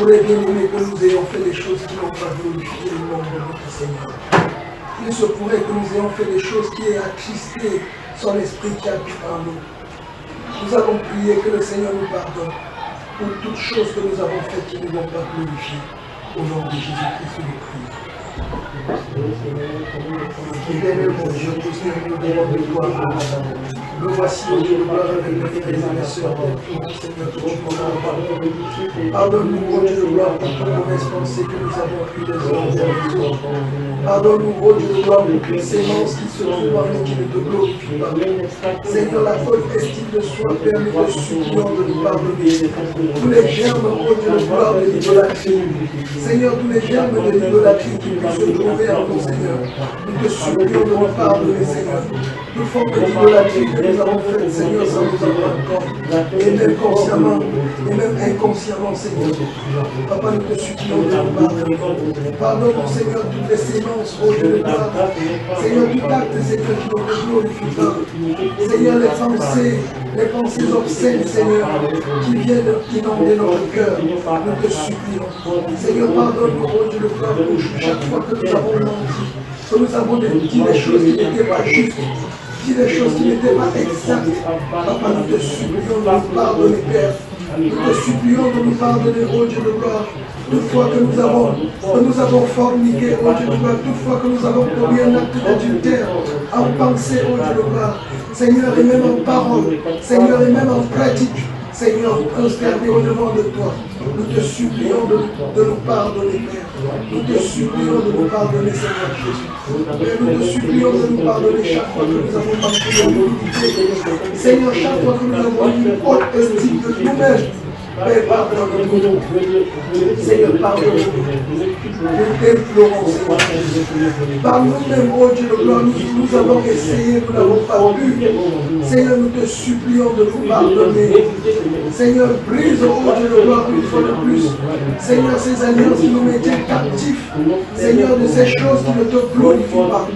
Pour les bien-aimés que nous ayons fait des choses qui n'ont pas glorifié le nom de notre Seigneur. Il se pourrait que nous ayons fait des choses qui aient attristé son esprit qui habite en nous. Nous allons prier que le Seigneur nous pardonne pour toutes choses que nous avons faites qui ne l'ont pas glorifié. Au nom de Jésus-Christ, nous prions. Éternel mon Dieu, nous nous devons de gloire. Me voici au Dieu de gloire avec mes frères et mes sœurs. Seigneur, que tu m'en pardonne-nous, au Dieu de gloire, pour toutes mauvaises pensées que nous avons eues les uns envers les autres. Pardonne-nous, au Dieu de gloire, pour toutes sémences qui se trouvent en nous qui ne te glorifient pas. Seigneur, la faute estime de soi, Père, nous te supplions de nous pardonner. Tous les germes, au Dieu de gloire, de l'idolâtrie. Seigneur, tous les germes de l'idolâtrie qui puissent se trouver en nous, Seigneur. Nous te supplions de nous pardonner, Seigneur. Toute forme d'idolâtrie que nous avons faite, Seigneur, sans nous en rendre compte. Et même consciemment, et même inconsciemment, Seigneur. Papa, nous te supplions de nous pardonner. Pardonne-nous, Seigneur, toutes les sémences, ô Dieu de gloire. Seigneur, tout acte, Seigneur, qui ne te glorifie pas. Seigneur, les pensées obscènes, Seigneur, qui viennent inonder notre cœur, nous te supplions. Seigneur, pardonne-nous, ô Dieu de gloire, pour chaque fois que nous avons menti, que nous avons dit des choses qui n'étaient pas justes, dit des choses qui n'étaient pas exactes. Papa, nous te supplions de nous pardonner, Père. Nous te supplions de nous pardonner, ô Dieu de gloire. Toutefois que nous avons forniqué, ô Dieu de gloire, toutefois que nous avons commis un acte d'adultère, en pensée, ô Dieu de gloire, Seigneur, et même en parole, Seigneur, et même en pratique, Seigneur, prosterné au devant de toi. Nous te supplions de nous pardonner, Père. Nous te supplions de nous pardonner, Seigneur Jésus. Père, nous te supplions de nous pardonner chaque fois que nous avons marché en humilité. Seigneur, chaque fois que nous avons eu une haute estime de nous-mêmes. Père, pardonne-nous. Seigneur, pardonne-nous. Nous t'implorons, Seigneur. Par nous-mêmes, ô Dieu de gloire, nous avons essayé, nous n'avons pas pu. Seigneur, nous te supplions de nous pardonner. Seigneur, brise, ô Dieu de gloire, une fois de plus. Seigneur, ces alliances qui nous maintiennent captifs. Seigneur, de ces choses qui ne te glorifient pas.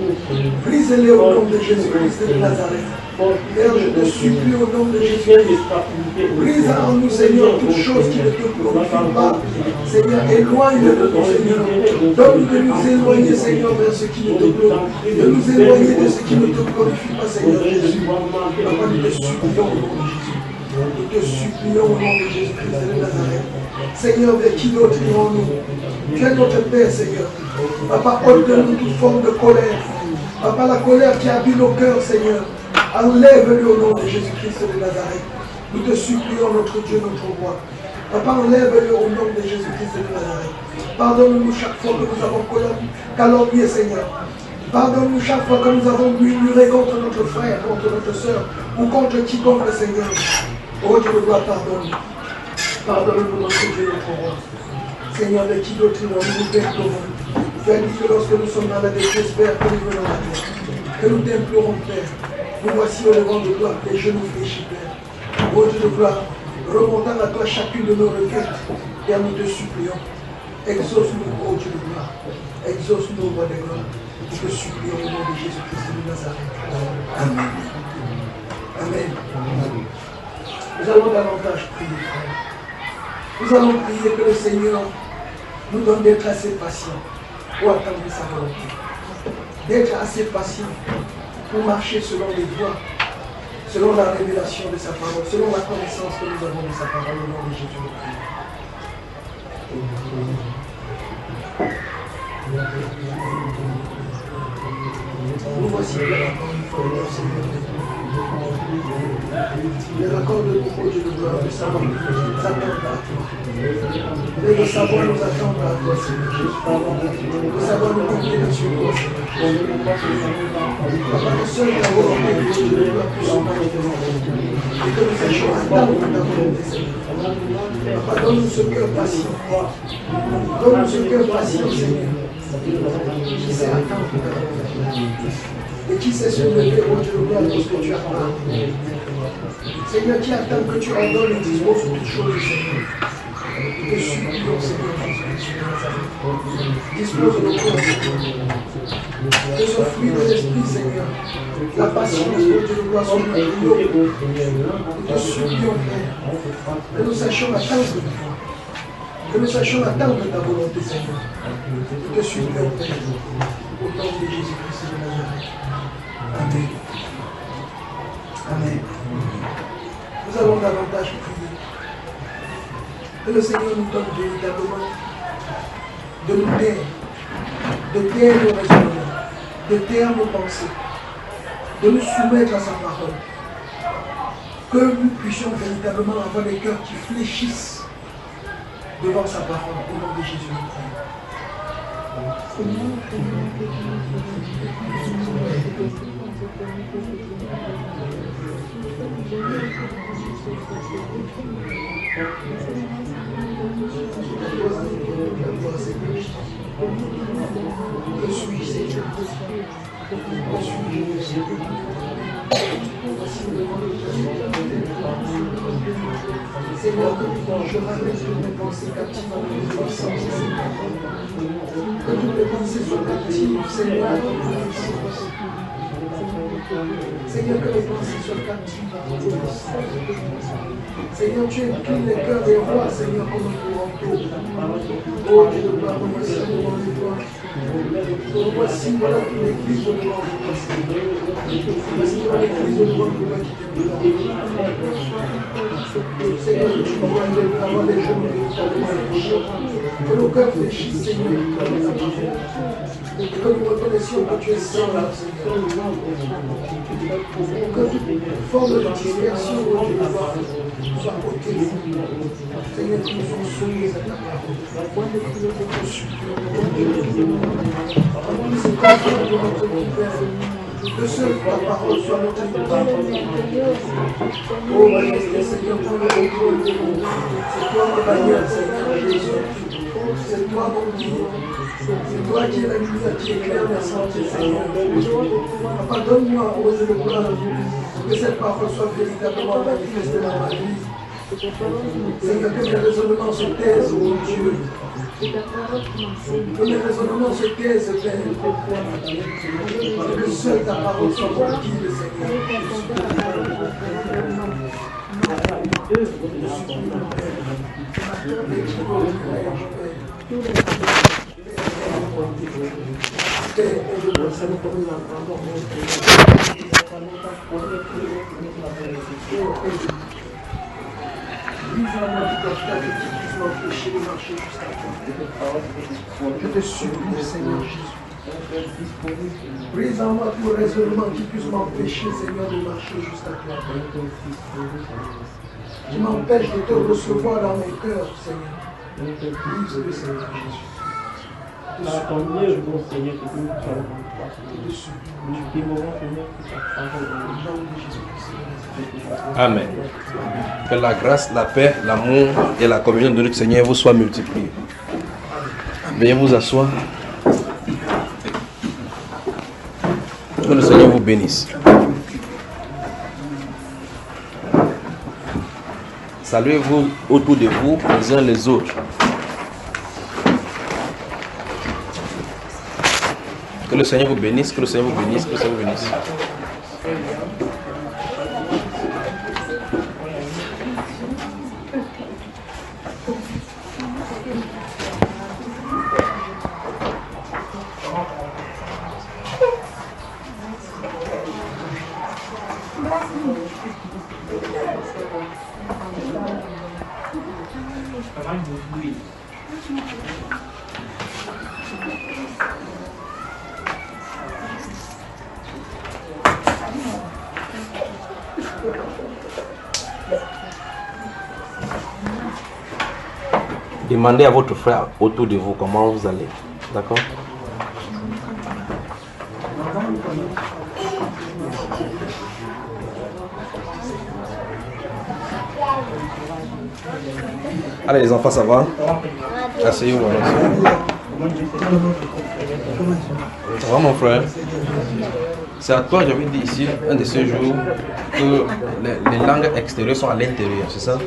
Brise-les au nom de Jésus-Christ de Nazareth. Père, je te supplie au nom de Jésus-Christ. Brise en nous, Seigneur, toutes choses qui ne te glorifient pas. Seigneur, éloigne de nous, Seigneur. Donne-nous de nous éloigner, Seigneur, vers ce qui ne te glorifie. De nous éloigner de ce qui ne te glorifie pas, Seigneur Jésus. Papa, nous te supplions au nom de Jésus. Nous te supplions au nom de Jésus-Christ de Nazareth. Seigneur, vers qui d'autre irons-nous? Tu es notre Père, Seigneur. Papa, ôte de nous toute forme de colère. Papa, la colère qui habite nos cœurs, Seigneur. Enlève-le au nom de Jésus-Christ de Nazareth. Nous te supplions, notre Dieu, notre roi. Papa, enlève-le au nom de Jésus-Christ de Nazareth. Pardonne-nous chaque fois que nous avons calomnié, Seigneur. Pardonne-nous chaque fois que nous avons murmuré contre notre frère, contre notre soeur, ou contre quiconque, Seigneur. Oh Dieu de gloire, pardonne-nous. Pardonne-nous, notre Dieu, notre roi. Seigneur, de qui d'autre nous t'implorons. Tu as dit que lorsque nous sommes dans la détresse, Père, que nous venons à toi. Que nous t'implorons, Père. Nous voici au devant de toi, les genoux fléchis, Père. Oh Dieu de gloire, remontant à toi chacune de nos requêtes, Père, nous te supplions. Exauce-nous, oh Dieu de gloire. Exauce-nous, roi de gloire. Nous te supplions au nom de Jésus-Christ de Nazareth. Amen. Amen. Nous allons davantage prier, frère. Nous allons prier que le Seigneur nous donne d'être assez patients pour attendre sa volonté. D'être assez patients pour marcher selon les voies, selon la révélation de sa parole, selon la connaissance que nous avons de sa parole au nom de Jésus le Christ. Nous voici bien encore une fois, Seigneur. Les accords de nous, Dieu de gloire, de savoir nous attendent à toi. Et de savoir nous attendre à toi, Seigneur Jésus. De savoir nous compter sur toi, Seigneur Jésus. Papa, que seul la volonté de Dieu de gloire puisse se manifester. Et que nous sachions attendre ta volonté, Seigneur. Papa, donne-nous ce cœur patient. Donne-nous ce cœur patient, Seigneur. Qui sait attendre ta volonté. Et qui sait se lever, oh Dieu de gloire, lorsque tu as parlé. Seigneur, qui attend que tu ordonnes et disposes de toutes choses, Seigneur. Nous te supplions, Seigneur Jésus-Christ de Nazareth. Dispose de nos cœurs, Seigneur. Que ce fruit de l'esprit, Seigneur, la patience, oh Dieu de gloire, soit notre prière. Nous te supplions, Père, que nous sachions attendre de toi. Que nous sachions attendre ta volonté, Seigneur. Et te suivre, Père, au nom de Jésus-Christ de Nazareth. Amen. Amen. Nous allons davantage prier. Que le Seigneur nous donne véritablement de nous taire, de taire nos raisonnements, de taire nos pensées, de nous soumettre à sa parole. Que nous puissions véritablement avoir des cœurs qui fléchissent devant sa parole. Au nom de Jésus, nous prions. Je suis Seigneur. Je suis Jésus. Seigneur, que je ramène toutes mes pensées captives à l'obéissance, Seigneur. Que toutes mes pensées soient captives, Seigneur, à ton obéissance. Seigneur, que mes pensées soient captives à ton obéissance. Seigneur, tu inclines les cœurs des rois, Seigneur, comme un couranteau. Oh Dieu de gloire, nous voici devant toi. Nous voici, voilà toute l'église devant toi, Seigneur. Voici dans l'église devant toi qui t'aime. Seigneur, que tu nous avoir des genoux véritablement fléchis. Que nos cœurs fléchissent, Seigneur, et que nous reconnaissions que tu es Seigneur, Seigneur. Que toute forme de dispersion, ô Dieu, soit ôtée. Seigneur, que nous soyons soumis à ta parole. Nous confions de notre Père. Que seule ta parole soit montée de ta parole. Oh, majesté, Seigneur, prends le contrôle de nous. C'est toi ma bannière, Seigneur Jésus. C'est toi mon Dieu. C'est toi qui es la lumière, qui éclaire la santé, Seigneur. Papa, donne-moi, ô Dieu de gloire, que cette parole soit véritablement manifestée dans ma vie. Seigneur, que mes raisonnements se taisent, ô Dieu. Que mes raisonnements se taisent, Père. Que seule ta parole soit audible, Seigneur. Je te supplie, Seigneur Jésus. Brise en moi tout raisonnement qui puisse m'empêcher, Seigneur, de marcher jusqu'à toi. Qui m'empêche de te recevoir dans mon cœur, Seigneur. Brise-le, Seigneur Jésus. Amen. Que la grâce, la paix, l'amour et la communion de notre Seigneur vous soient multipliés. Veuillez vous asseoir. Que le Seigneur vous bénisse. Saluez-vous autour de vous les uns les autres. Que le Seigneur vous bénisse, que le Seigneur vous bénisse, que le Seigneur vous bénisse. Demandez à votre frère autour de vous comment vous allez. D'accord? Allez les enfants, ça va? Asseyez-vous. Ça va mon frère? C'est à toi, j'avais dit ici, un de ces jours, que les langues extérieures sont à l'intérieur, c'est ça?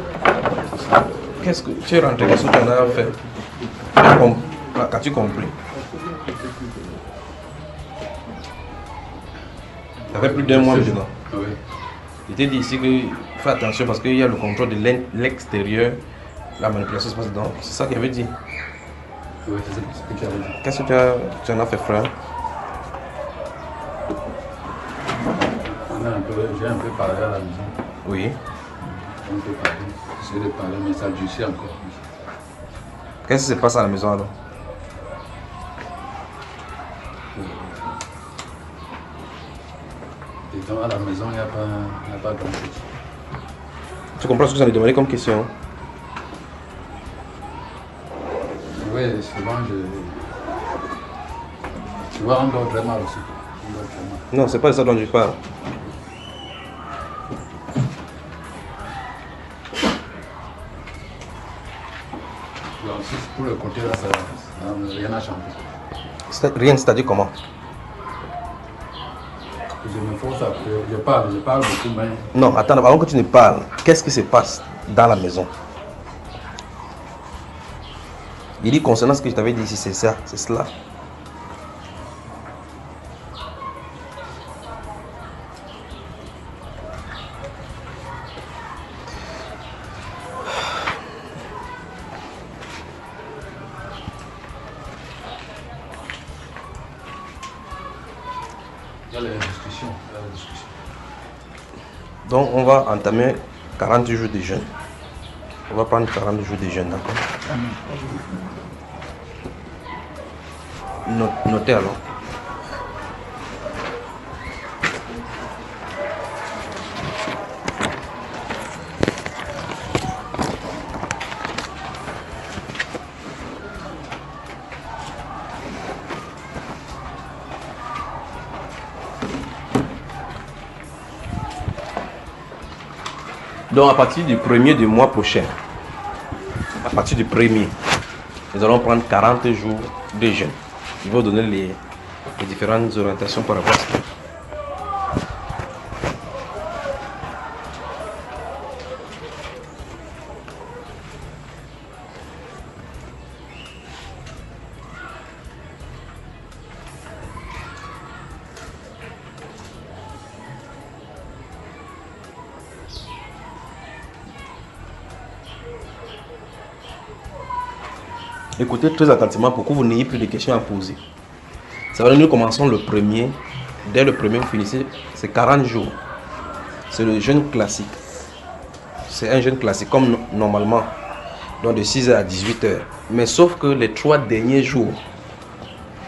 Qu'est-ce que tu es rentré, qu'est-ce que tu en as fait? Qu'as-tu compris? Ça fait plus d'un mois maintenant. Je t'ai dit ici que fais attention parce qu'il y a le contrôle de l'extérieur la manipulation se passe dedans. C'est ça qu'il avait dit. Oui, c'est ce que tu avais dit. Qu'est-ce que tu en as fait, frère? J'ai un peu parlé à la maison. Oui. On peut parler. J'essaie de parler, mais ça durcit encore. Qu'est-ce qui se passe à la maison alors? Et donc à la maison, il n'y a pas grand-chose. Tu comprends ce que j'en ai demandé comme question? Oui, souvent tu vois, on dort très mal aussi. On dort très mal. Non, c'est pas de ça dont je parle. Donc, si c'est pour le côté là, ça rien n'a changé. Rien, c'est-à-dire comment? Je me force à faire. Je parle beaucoup, mais Non, attends, avant que tu ne parles, qu'est-ce qui se passe dans la maison? Il dit concernant ce que je t'avais dit ici, c'est ça, c'est cela. il y a les discussions. Donc on va entamer 40 jours de jeûne. On va prendre 40 jours de jeûne, d'accord? Notez alors. Donc à partir du 1er du mois prochain, à partir du 1er, nous allons prendre 40 jours de jeûne. Je vais vous donner les différentes orientations par rapport à ça. Écoutez très attentivement pour que vous n'ayez plus de questions à poser. Ça va, nous commençons le 1er. Dès le 1er, vous finissez, c'est 40 jours. C'est le jeûne classique. C'est un jeûne classique comme normalement, donc de 6h à 18h. Mais sauf que les 3 derniers jours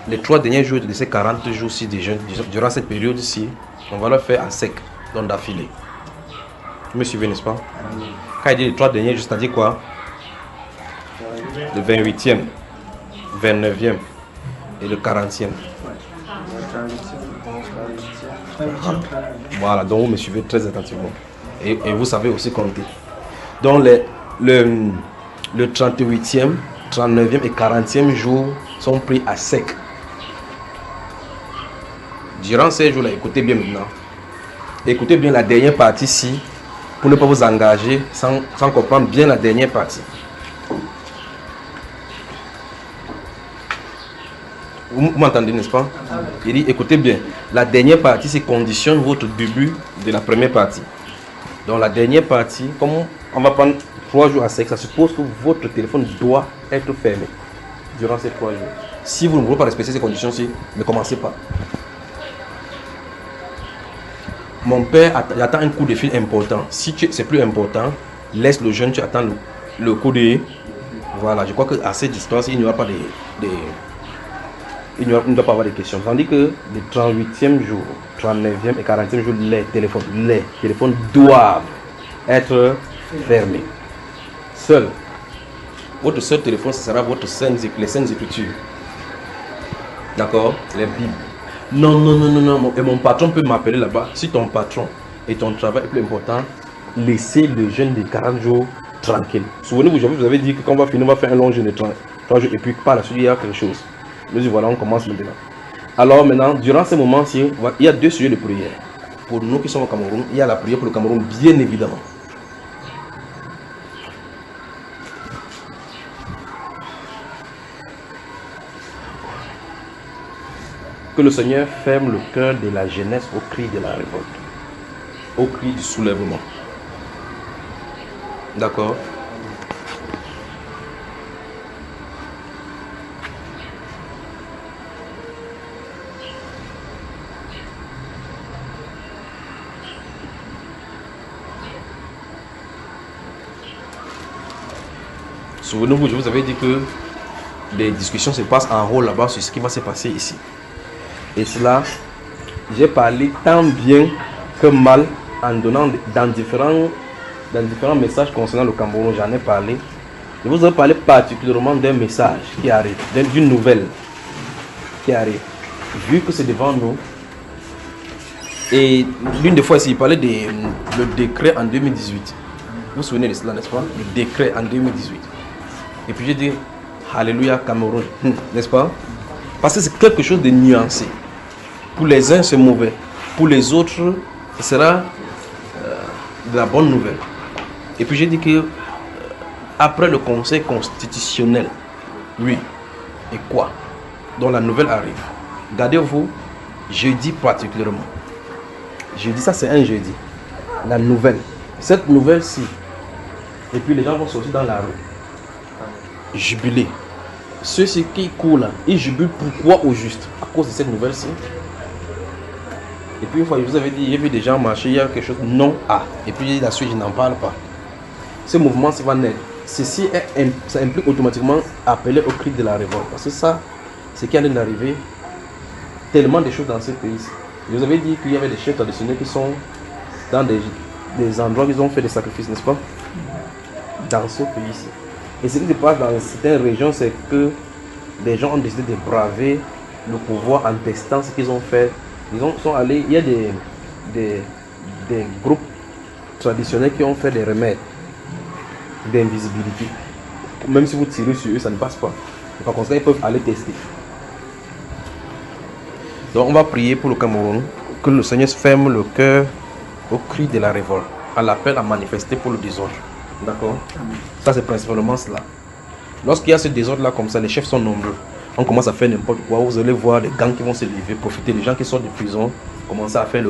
de ces 40 jours-ci de jeûne, durant cette période-ci, on va le faire à sec, donc d'affilée. Vous me suivez, n'est-ce pas? Quand il dit les 3 derniers jours, c'est-à-dire quoi? Le 28e, 29e et le 40e. Voilà, donc vous me suivez très attentivement. Et vous savez aussi compter. Donc le 38e, 39e et 40e jour sont pris à sec. Durant ces jours-là, écoutez bien maintenant. Écoutez bien la dernière partie-ci pour ne pas vous engager sans comprendre bien la dernière partie. Vous m'entendez, n'est-ce pas? Il dit, écoutez bien, la dernière partie, c'est conditionne votre début de la première partie. Donc la dernière partie, comme on va prendre 3 jours à sec, ça suppose que votre téléphone doit être fermé durant ces 3 jours. Si vous ne voulez pas respecter ces conditions-ci, ne commencez pas. Mon père attend un coup de fil important. Si c'est plus important, laisse le jeûne, tu attends le coup de... Voilà, je crois qu'à cette distance, il n'y aura pas il ne doit pas avoir de questions. Tandis que les 38e jour, 39e et 40e jour, les téléphones doivent être fermés. Seul. Votre seul téléphone, ce sera les saintes écritures. D'accord? Les Bibles. Non. Et mon patron peut m'appeler là-bas. Si ton patron et ton travail est plus important, laissez le jeûne de 40 jours tranquille. Souvenez-vous, je vous avais dit que quand on va finir, on va faire un long jeûne de 3 jours et puis par la suite, il y a quelque chose. Nous y voilà, on commence maintenant. Alors maintenant, durant ces moments-ci, il y a 2 sujets de prière. Pour nous qui sommes au Cameroun, il y a la prière pour le Cameroun, bien évidemment. Que le Seigneur ferme le cœur de la jeunesse au cri de la révolte, au cri du soulèvement. D'accord? Souvenez-vous, je vous avais dit que les discussions se passent en haut là-bas sur ce qui va se passer ici. Et cela, j'ai parlé tant bien que mal en donnant dans différents messages concernant le Cameroun. J'en ai parlé. Je vous ai parlé particulièrement d'un message qui arrive, d'une nouvelle qui arrive. Vu que c'est devant nous, et l'une des fois ici, il parlait le décret en 2018. Vous vous souvenez de cela, n'est-ce pas? Le décret en 2018. Et puis j'ai dit, Alléluia Cameroun, n'est-ce pas? Parce que c'est quelque chose de nuancé. Pour les uns, c'est mauvais. Pour les autres, ce sera de la bonne nouvelle. Et puis j'ai dit que après le Conseil constitutionnel, oui, et quoi? Donc la nouvelle arrive. Gardez-vous, jeudi particulièrement. Jeudi, ça c'est un jeudi. La nouvelle. Cette nouvelle-ci. Et puis les gens vont sortir dans la rue. Jubiler. Ceux-ci qui courent là, ils jubilent pourquoi au juste? À cause de cette nouvelle-ci. Et puis une fois, je vous avais dit, j'ai vu des gens marcher, il y a quelque chose non à. Et puis la suite, je n'en parle pas. Ce mouvement, ça va naître. Ceci, ça implique automatiquement appeler au cri de la révolte. Parce que ça, c'est qu'il y a d'arriver tellement de choses dans ce pays. Je vous avais dit qu'il y avait des chefs traditionnels qui sont dans des endroits où ils ont fait des sacrifices, n'est-ce pas? Dans ce pays-ci. Et ce qui se passe dans certaines régions, c'est que les gens ont décidé de braver le pouvoir en testant ce qu'ils ont fait. Ils sont allés, il y a des groupes traditionnels qui ont fait des remèdes d'invisibilité. Même si vous tirez sur eux, ça ne passe pas. Et par conséquent, ils peuvent aller tester. Donc on va prier pour le Cameroun, que le Seigneur ferme le cœur au cri de la révolte, à l'appel à manifester pour le désordre. D'accord? Ça c'est principalement cela. Lorsqu'il y a ce désordre là comme ça, les chefs sont nombreux. On commence à faire n'importe quoi. Vous allez voir des gangs qui vont se lever, profiter des gens qui sortent de prison, commencer à faire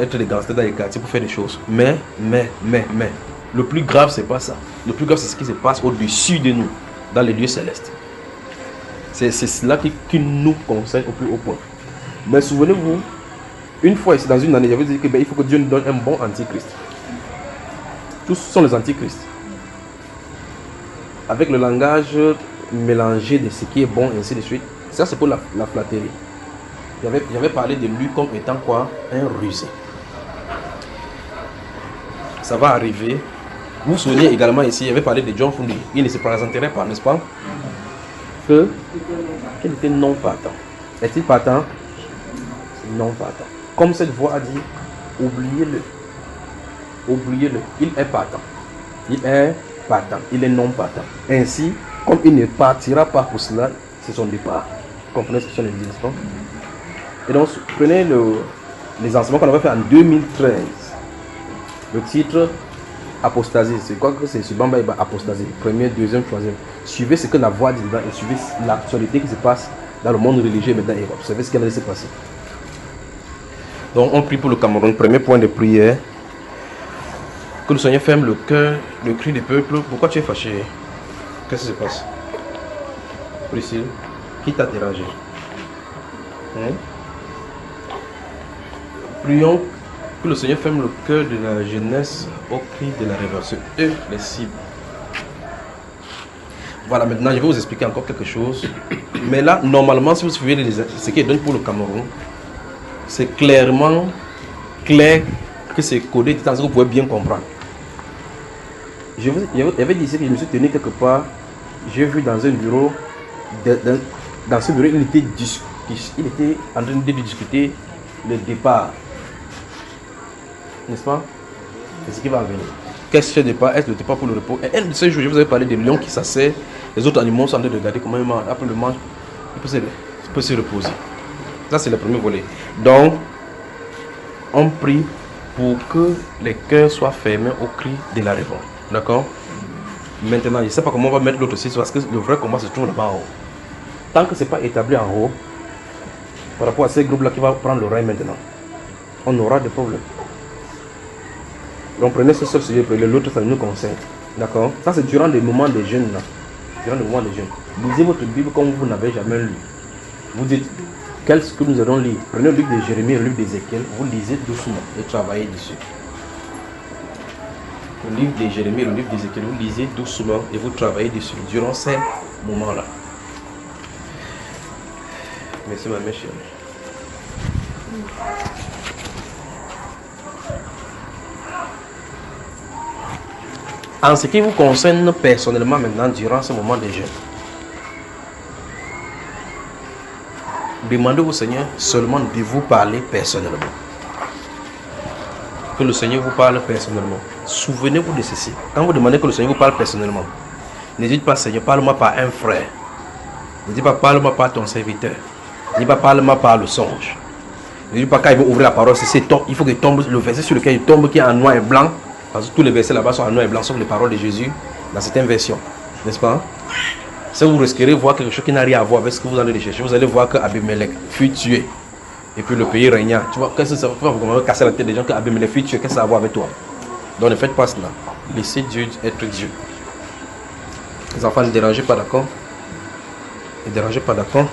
être des gangsters dans les quartiers pour faire des choses. Mais, le plus grave c'est pas ça. Le plus grave c'est ce qui se passe au-dessus de nous, dans les lieux célestes. C'est cela qui nous concerne au plus haut point. Mais souvenez-vous, une fois ici dans une année, j'avais dit qu'il faut que Dieu nous donne un bon antichrist. Tous sont les antichrists. Avec le langage mélangé de ce qui est bon et ainsi de suite. Ça c'est pour la flatterie. J'avais parlé de lui comme étant quoi? Un rusé. Ça va arriver. Vous vous souvenez également ici, il avait parlé de John Fundi. Il ne se présenterait pas, n'est-ce pas? Qu'il était non partant. Est-il partant? Non partant. Comme cette voix a dit, oubliez-le. Oubliez-le. Il est partant. Il est partant. Il est non partant. Ainsi, comme il ne partira pas pour cela, c'est son départ. Vous comprenez ce que je dis, n'est-ce pas? Et donc, prenez les enseignements qu'on avait fait en 2013. Le titre Apostasie. C'est quoi que c'est sur Bamba Apostasie. Premier, deuxième, troisième. Suivez ce que la voix dit dedans et suivez l'actualité qui se passe dans le monde religieux maintenant. Et observez ce qui allait se passer. Donc, on prie pour le Cameroun. Premier point de prière. Que le Seigneur ferme le cœur, le cri des peuples. Pourquoi tu es fâché? Qu'est-ce qui se passe? Priscille, qui t'a dérangé? Prions que le Seigneur ferme le cœur de la jeunesse au cri de la révélation. Eux, les cibles. Voilà, maintenant je vais vous expliquer encore quelque chose. Mais là, normalement, si vous suivez ce qui est donné pour le Cameroun, c'est clairement clair que c'est codé de temps que vous pouvez bien comprendre. Il y avait dit ici que je me suis tenu quelque part. J'ai vu dans un bureau, dans ce bureau, il était en train de discuter le départ. N'est-ce pas? C'est ce qui va venir. Qu'est-ce que le départ? Est-ce le départ pour le repos? Et un de ces jours, je vous avais parlé des lions qui s'asseyent. Les autres animaux sont en train de regarder comment ils mangent. Après le mange, il peut se reposer. Ça, c'est le premier volet. Donc, on prie pour que les cœurs soient fermés au cri de la révolte. D'accord? Maintenant, je ne sais pas comment on va mettre l'autre site parce que le vrai combat se trouve là-bas en haut. Tant que ce n'est pas établi en haut, par rapport à ces groupes-là qui vont prendre le règne maintenant, on aura des problèmes. Donc prenez ce seul sujet, l'autre ça nous concerne. D'accord? Ça c'est durant les moments des jeunes là. Durant les moments des jeunes. Lisez votre Bible comme vous n'avez jamais lu. Vous dites, qu'est-ce que nous allons lire? Prenez le livre de Jérémie et le livre d'Ézéchiel, vous lisez doucement et travaillez dessus. le livre de Jérémie, le livre d'Ézéchiel, vous lisez doucement et vous travaillez dessus durant ces moments-là. Merci ma mère chérie. En ce qui vous concerne personnellement maintenant durant ce moment de jeûne, demandez au Seigneur seulement de vous parler personnellement. Que le Seigneur vous parle personnellement. Souvenez-vous de ceci. Quand vous demandez que le Seigneur vous parle personnellement, ne dites pas Seigneur, parle-moi par un frère. Ne dites pas parle-moi par ton serviteur. Ne dites pas parle-moi par le songe. Ne dites pas quand il veut ouvrir la parole, il faut qu'il tombe le verset sur lequel il tombe qui est en noir et blanc. Parce que tous les versets là-bas sont en noir et blanc, sauf les paroles de Jésus dans certaines versions. N'est-ce pas? Si vous risquerez de voir quelque chose qui n'a rien à voir avec ce que vous allez rechercher, vous allez voir que Abimelech fut tué. Et puis le pays régna. Tu vois, qu'est-ce que ça va vous casser la tête des gens que Abimelech fut tué? Qu'est-ce que ça a à voir avec toi? Donc ne faites pas cela. Laissez Dieu être Dieu. Les enfants, ne dérangez pas, d'accord? Ne dérangez pas, d'accord?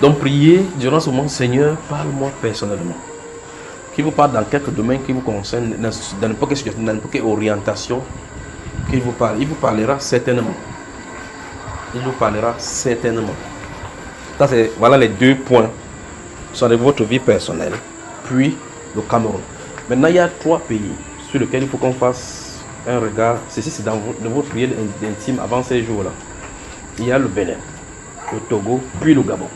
Donc priez durant ce moment, Seigneur, parle-moi personnellement. Qu'il vous parle dans quelques domaines qui vous concernent, dans n'importe quelle situation, dans n'importe quelle orientation, qu'il vous parle. Il vous parlera certainement. Il vous parlera certainement. Ça, voilà les 2 points sur votre vie personnelle. Puis le Cameroun. Maintenant, il y a 3 pays sur lesquels il faut qu'on fasse un regard. Ceci, c'est dans votre prière intime avant ces jours-là. Il y a le Bénin, le Togo, puis le Gabon.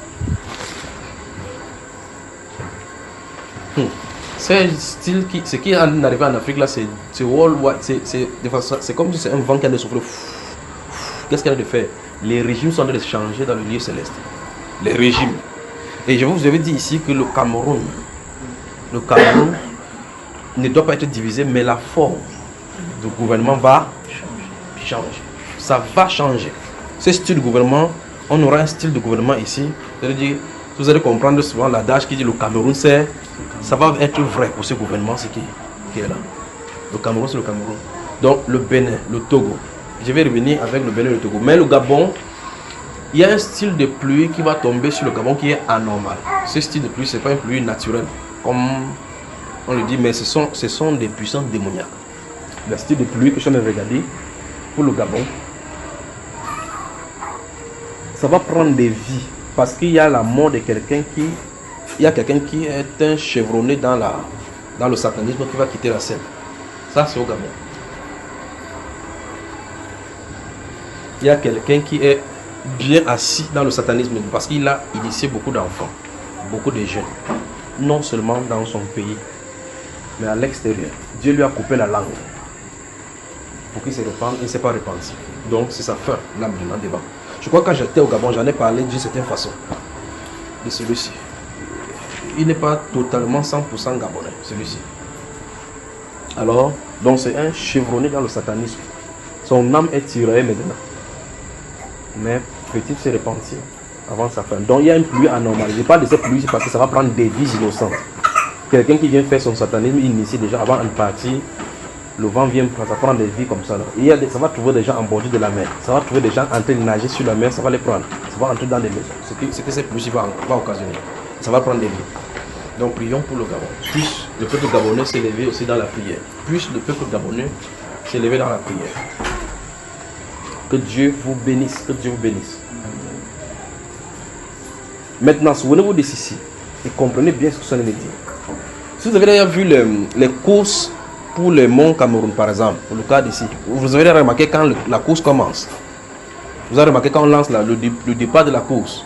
C'est style ce qui est arrivé en Afrique là, c'est worldwide, c'est comme si c'est un vent qui a de souffler. Qu'est-ce qu'il y a de faire? Les régimes sont en train de changer dans le lieu céleste. Les régimes. Et je vous avais dit ici que le Cameroun ne doit pas être divisé, mais la forme du gouvernement va changer. Ça va changer. Ce style de gouvernement, on aura un style de gouvernement ici. C'est-à-dire, vous allez comprendre souvent l'adage qui dit le Cameroun, ça va être vrai pour ce gouvernement qui est là. Le Cameroun, c'est le Cameroun. Donc le Bénin, le Togo. Je vais revenir avec le Bénin et le Togo. Mais le Gabon, il y a un style de pluie qui va tomber sur le Gabon qui est anormal. Ce style de pluie, ce n'est pas une pluie naturelle, comme on le dit, mais ce sont des puissances démoniaques. Le style de pluie que je suis en train de regarder pour le Gabon, ça va prendre des vies. Parce qu'il y a la mort de quelqu'un il y a quelqu'un qui est un chevronné dans le satanisme qui va quitter la scène. Ça, c'est au Gabon. Il y a quelqu'un qui est bien assis dans le satanisme parce qu'il a initié beaucoup d'enfants, beaucoup de jeunes. Non seulement dans son pays, mais à l'extérieur. Dieu lui a coupé la langue pour qu'il se répande. Il ne s'est pas repenti. Donc, c'est sa fin, là, maintenant, devant. Je crois que quand j'étais au Gabon, j'en ai parlé d'une certaine façon de celui-ci. Il n'est pas totalement 100% gabonais, celui-ci. Alors, donc c'est un chevronné dans le satanisme. Son âme est tirée maintenant. Mais petit se repentir avant sa fin. Donc il y a une pluie anormale. Je parle de cette pluie parce que ça va prendre des vies innocentes. Quelqu'un qui vient faire son satanisme, il initie déjà avant de partir. Le vent vient, ça prend des vies comme ça. Là. Ça va trouver des gens en bordure de la mer. Ça va trouver des gens en train de nager sur la mer, ça va les prendre. Ça va entrer dans des maisons. Ce que cette pluie va occasionner. Ça va prendre des vies. Donc prions pour le Gabon. Puisse le peuple gabonais s'élever aussi dans la prière. Puisse le peuple gabonais s'élever dans la prière. Que Dieu vous bénisse. Que Dieu vous bénisse. Maintenant, souvenez-vous de ceci. Et comprenez bien ce que ça veut dire. Si vous avez déjà vu les courses pour le Mont Cameroun, par exemple, pour le cas d'ici, vous avez remarqué quand la course commence. Vous avez remarqué quand on lance le départ de la course,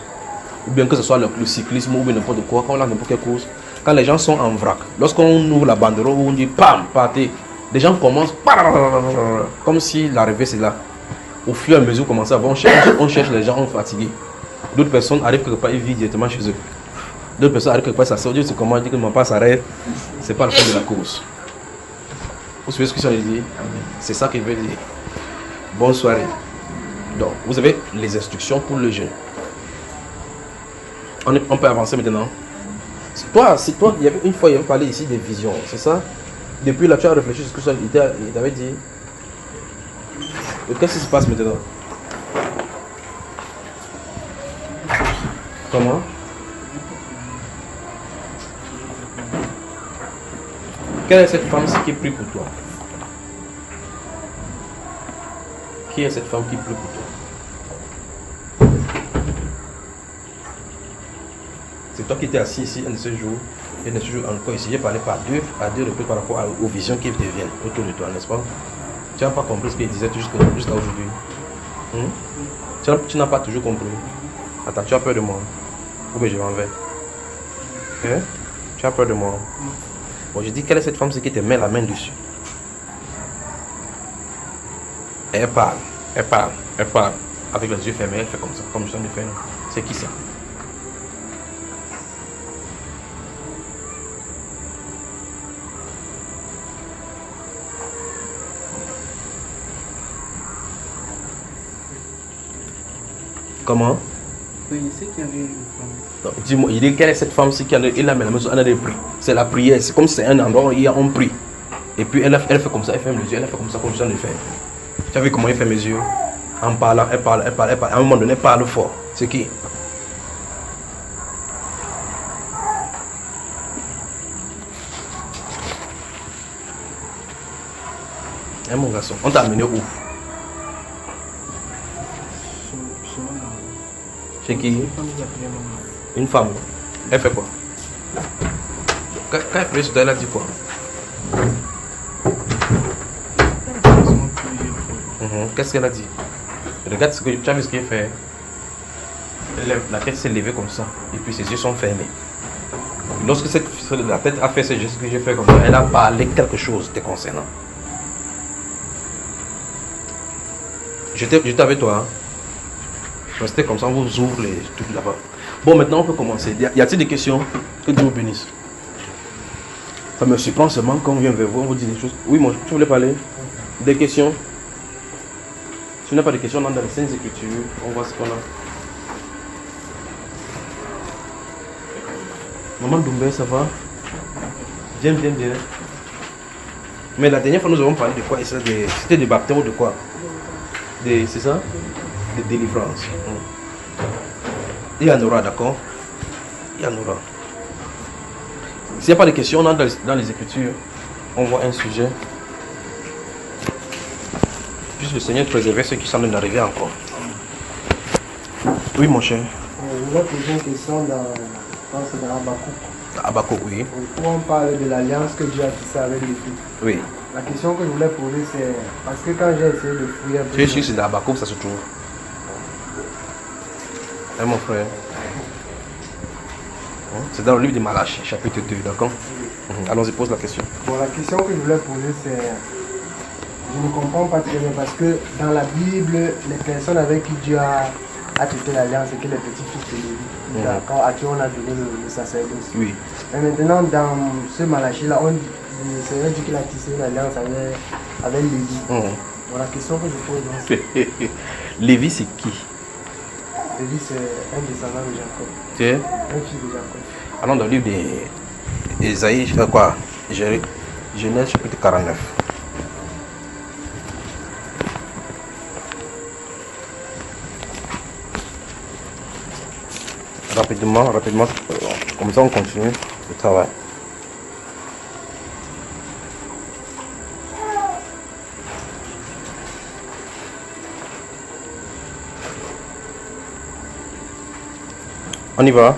ou bien que ce soit le cyclisme ou bien n'importe quoi, quand on lance n'importe quelle course, quand les gens sont en vrac, lorsqu'on ouvre la banderole, on dit pam, partez, les gens commencent comme si l'arrivée c'est là. Au fur et à mesure, on cherche les gens fatigués. D'autres personnes arrivent quelque part, ils vivent directement chez eux. D'autres personnes arrivent quelque part, ça sort, Dieu, c'est comment dire que mon pas s'arrête, c'est pas le fait de la course. Vous savez ce que ça veut dire? C'est ça qu'il veut dire. Bonne soirée. Donc, vous avez les instructions pour le jeûne. On peut avancer maintenant. C'est toi, une fois, il avait parlé ici des visions, c'est ça? Depuis là, tu as réfléchi à ce que ça il t'avait dit. Qu'est-ce qui se passe maintenant? Comment? Quelle est cette femme qui prie pour toi? Qui est cette femme qui pleut pour toi? C'est toi qui étais assis ici un de ces jours, et un de ces jours encore ici. J'ai parlé à deux reprises par rapport aux visions qui te viennent autour de toi, n'est-ce pas? Tu n'as pas compris ce qu'il disait jusqu'à aujourd'hui. Tu n'as pas toujours compris. Attends, tu as peur de moi? Ou bien je m'en vais? Hein? Tu as peur de moi? Bon, je dis, quelle est cette femme qui te met la main dessus? Elle parle. Avec les yeux fermés, elle fait comme ça, comme je viens de faire. C'est qui ça? Comment? Oui, il sait qu'il y avait une femme. Dis-moi, il dit quelle est cette femme-ci qui a mis la main sur un des prix? C'est la prière, c'est comme si c'est un endroit où il y a un prix. Et puis elle fait comme ça, elle ferme les yeux, elle fait comme ça, comme je viens de faire. Tu as vu comment il fait mes yeux? En parlant, elle parle. À un moment donné, elle parle fort. C'est qui? Hein, mon garçon, on t'a amené où? Chez qui? Une femme. Elle fait quoi? Quand elle est venue sur toi, elle a dit quoi? Qu'est-ce qu'elle a dit? Regarde ce que tu as vu ce qu'elle fait. La tête s'est levée comme ça. Et puis ses yeux sont fermés. Lorsque la tête a fait ce geste que j'ai fait comme ça, elle a parlé quelque chose te concernant. J'étais avec toi. Hein? Restez comme ça, on vous ouvre les trucs là-bas. Bon, maintenant on peut commencer. Y a-t-il des questions? Que Dieu vous bénisse. Ça me surprend seulement quand on vient vers vous, on vous dit des choses. Oui, moi, tu voulais parler? Des questions? Si on n'a pas de questions, on entre dans les Saintes Écritures. On voit ce qu'on a. Maman Doumbé, ça va? Bien. Mais la dernière fois, nous avons parlé de quoi? C'était des baptêmes ou de quoi? C'est ça? De délivrance. Il y en aura, d'accord? Il y en aura. S'il n'y a pas de questions, on entre dans les Écritures. On voit un sujet. Puisse le Seigneur préserver ceux qui semblent d'arriver encore. Oui, mon cher. Je voulais poser une question dans Habakkuk. Habakkuk, oui. Où on parle de l'alliance que Dieu a tissée avec les filles. Oui. La question que je voulais poser, c'est parce que quand j'ai essayé de fouiller un peu. Tu es sûr que c'est dans Habakkuk ça se trouve? Hein, mon frère? C'est dans le livre de Malachie, chapitre 2, d'accord? Allons-y, pose la question. Bon, la question que je voulais poser, c'est. Je ne comprends pas très bien parce que dans la Bible, les personnes avec qui Dieu a tissé l'alliance, c'est que les petits-fils de Lévi, à qui on a donné le sacerdoce. Oui. Mais maintenant, dans ce Malachie-là, le Seigneur dit qu'il a tissé l'alliance avec Lévi. Bon, la question que je pose, c'est. Lévi, c'est qui? Lévi, c'est un descendant de Jacob. C'est un fils de Jacob. Allons dans le livre d'Ésaïe, quoi? Genèse chapitre 49. Rapidement, comme ça on continue le travail. On y va.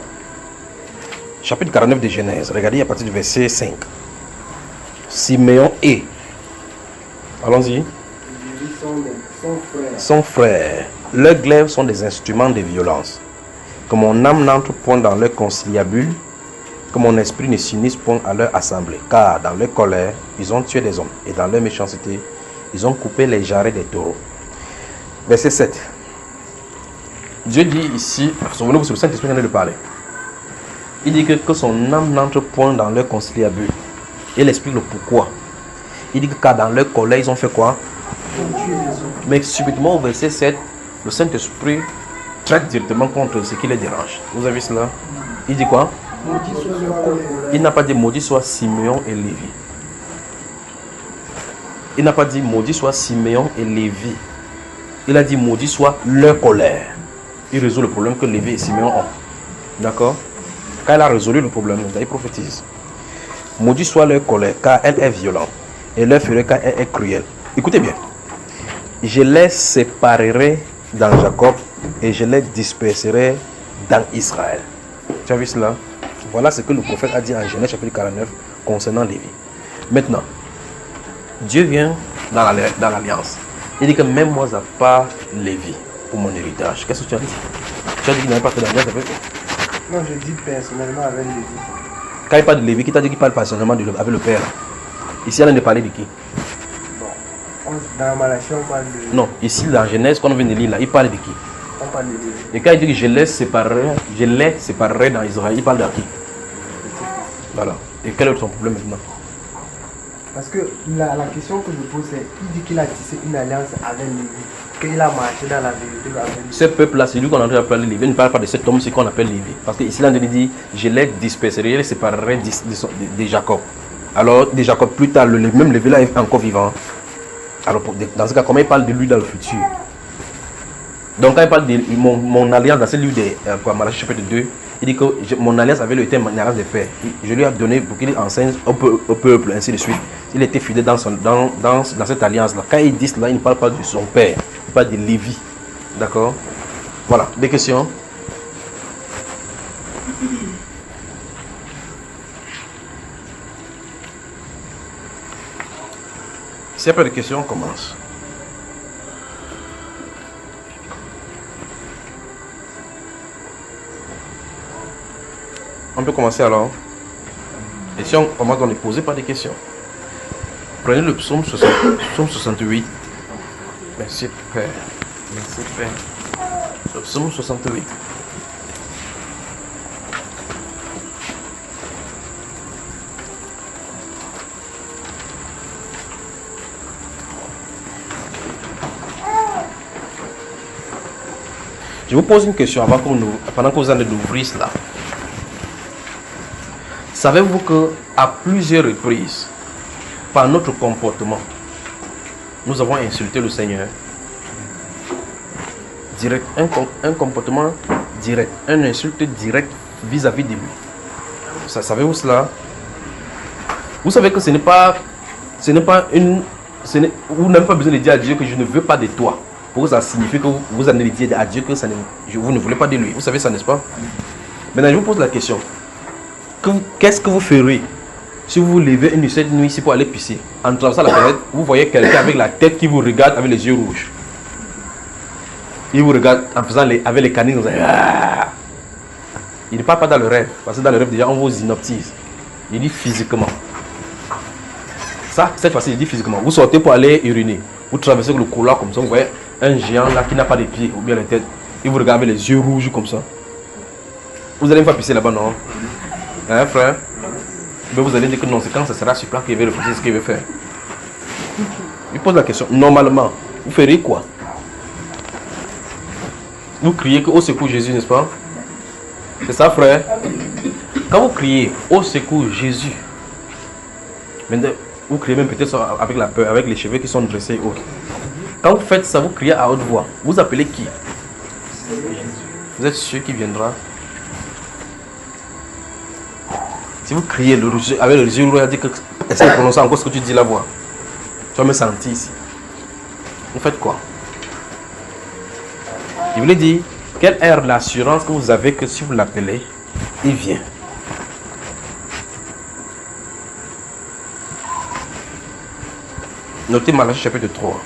Chapitre 49 de Genèse. Regardez à partir du verset 5. Siméon et. Allons-y. Son frère. Leurs glaives sont des instruments de violence. Que mon âme n'entre point dans leur conciliabule, que mon esprit ne s'unisse point à leur assemblée. Car dans leur colère, ils ont tué des hommes. Et dans leur méchanceté, ils ont coupé les jarrets des taureaux. Verset 7. Dieu dit ici, souvenez-vous, c'est le Saint-Esprit qui vient de parler. Il dit que son âme n'entre point dans leur conciliabule. Et il explique le pourquoi. Il dit que car dans leur colère, ils ont fait quoi? Mais subitement au verset 7, le Saint-Esprit traite directement contre ce qui les dérange. Vous avez cela? Il dit quoi? Il n'a pas dit maudit soit Siméon et Lévi. Il n'a pas dit maudit soit Siméon et Lévi. Il a dit maudit soit leur colère. Il résout le problème que Lévi et Siméon ont. D'accord? Quand elle a résolu le problème, il prophétise. Maudit soit leur colère, car elle est violente. Et leur fureur, car elle est cruelle. Écoutez bien. je les séparerai dans Jacob et je les disperserai dans Israël. Tu as vu cela? Voilà ce que le prophète a dit en Genèse chapitre 49 concernant Lévi. Maintenant, Dieu vient dans l'alliance. Il dit que même moi, je n'ai pas Lévi pour mon héritage. Qu'est-ce que tu as dit? Tu as dit qu'il n'avait pas fait d'alliance avec lui? Non, je dis personnellement avec Lévi. Quand il parle de Lévi, qui t'a dit qu'il parle personnellement avec le père? Ici, elle a parlé de qui? Bon, dans Malachie, on parle de... Non, ici, dans Genèse, quand on vient de lire, là, il parle de qui? On parle de Lévi. Et quand il dit que je les séparerai dans Israël, il parle de qui? Voilà. Et quel est son problème maintenant? Parce que la question que je pose, c'est il dit qu'il a tissé une alliance avec Lévi, qu'il a marché dans la vérité avec lui. Ce peuple-là, c'est lui qu'on a entendu appeler Lévi. Il ne parle pas de cet homme, c'est qu'on appelle Lévi. Parce qu'ici, là, il dit je les disperserai, je les séparerai de Jacob. Alors, de Jacob, plus tard, le même Lévi-là est encore vivant. Alors, dans ce cas, comment il parle de lui dans le futur? Donc, quand il parle de mon alliance dans ce livre de Malachie chapitre 2, il dit que mon alliance avait le thème alliance de paix. Je lui ai donné pour qu'il enseigne au peuple, ainsi de suite. Il était fidèle dans cette alliance-là. Quand il dit cela, il ne parle pas de son père, il parle de Lévi. D'accord? Voilà, des questions? S'il n'y a pas de questions, on commence. On peut commencer alors. Et si on commence, on ne pose pas de questions. Prenez le psaume 68. Merci Père. Merci Père. Le psaume 68. Je vous pose une question pendant que vous allez ouvrir cela. Savez-vous qu'à plusieurs reprises, par notre comportement, nous avons insulté le Seigneur? Direct, un comportement direct, un insulte direct vis-à-vis de lui. Savez-vous cela? Vous savez que ce n'est pas une... vous n'avez pas besoin de dire à Dieu que je ne veux pas de toi. Pour que ça signifie que vous allez dire à Dieu que vous ne voulez pas de lui. Vous savez ça, n'est-ce pas? Maintenant, je vous pose la question. Qu'est-ce que vous ferez si vous vous levez cette nuit ici pour aller pisser? En traversant la fenêtre, vous voyez quelqu'un avec la tête qui vous regarde avec les yeux rouges. Il vous regarde en faisant avec les canines. Il ne parle pas dans le rêve. Parce que dans le rêve, déjà, on vous inoptise. Il dit physiquement. Ça, cette fois-ci, il dit physiquement. Vous sortez pour aller uriner. Vous traversez le couloir comme ça. Vous voyez un géant là qui n'a pas de pieds ou bien la tête. Il vous regarde avec les yeux rouges comme ça. Vous allez me faire pisser là-bas, non? Hein, frère? Mais vous allez dire que non, c'est quand ça sera sur place qu'il va refuser ce qu'il veut faire. Il pose la question. Normalement, vous ferez quoi? Vous criez que au secours Jésus, n'est-ce pas? C'est ça, frère? Quand vous criez au secours Jésus, maintenant, vous criez même peut-être avec la peur, avec les cheveux qui sont dressés et autres. Quand vous faites ça, vous criez à haute voix. Vous appelez qui? Vous êtes sûr qu'il viendra? Si vous criez avec le yeux, vous allez dire que essaye de prononcer encore ce que tu dis la voix. Tu vas me sentir ici. Vous faites quoi? Il voulait dire, quelle est l'assurance que vous avez que si vous l'appelez, il vient? Notez Malachie chapitre 3.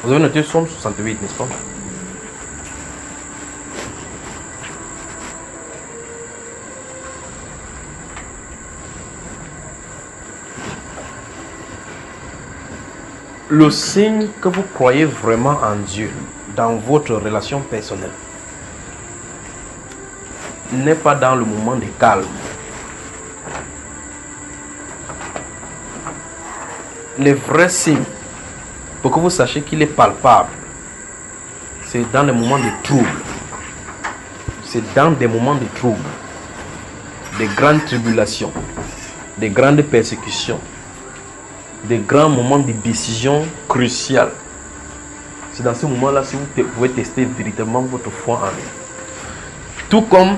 Vous avez noté Psaume 68, n'est-ce pas? Le signe que vous croyez vraiment en Dieu dans votre relation personnelle n'est pas dans le moment de calme. Les vrais signes, pour que vous sachiez qu'il est palpable, c'est dans les moments de trouble. C'est dans des moments de trouble. des grandes tribulations, des grandes persécutions, des grands moments de décision cruciales. C'est dans ce moment-là que vous pouvez tester véritablement votre foi en lui. Tout comme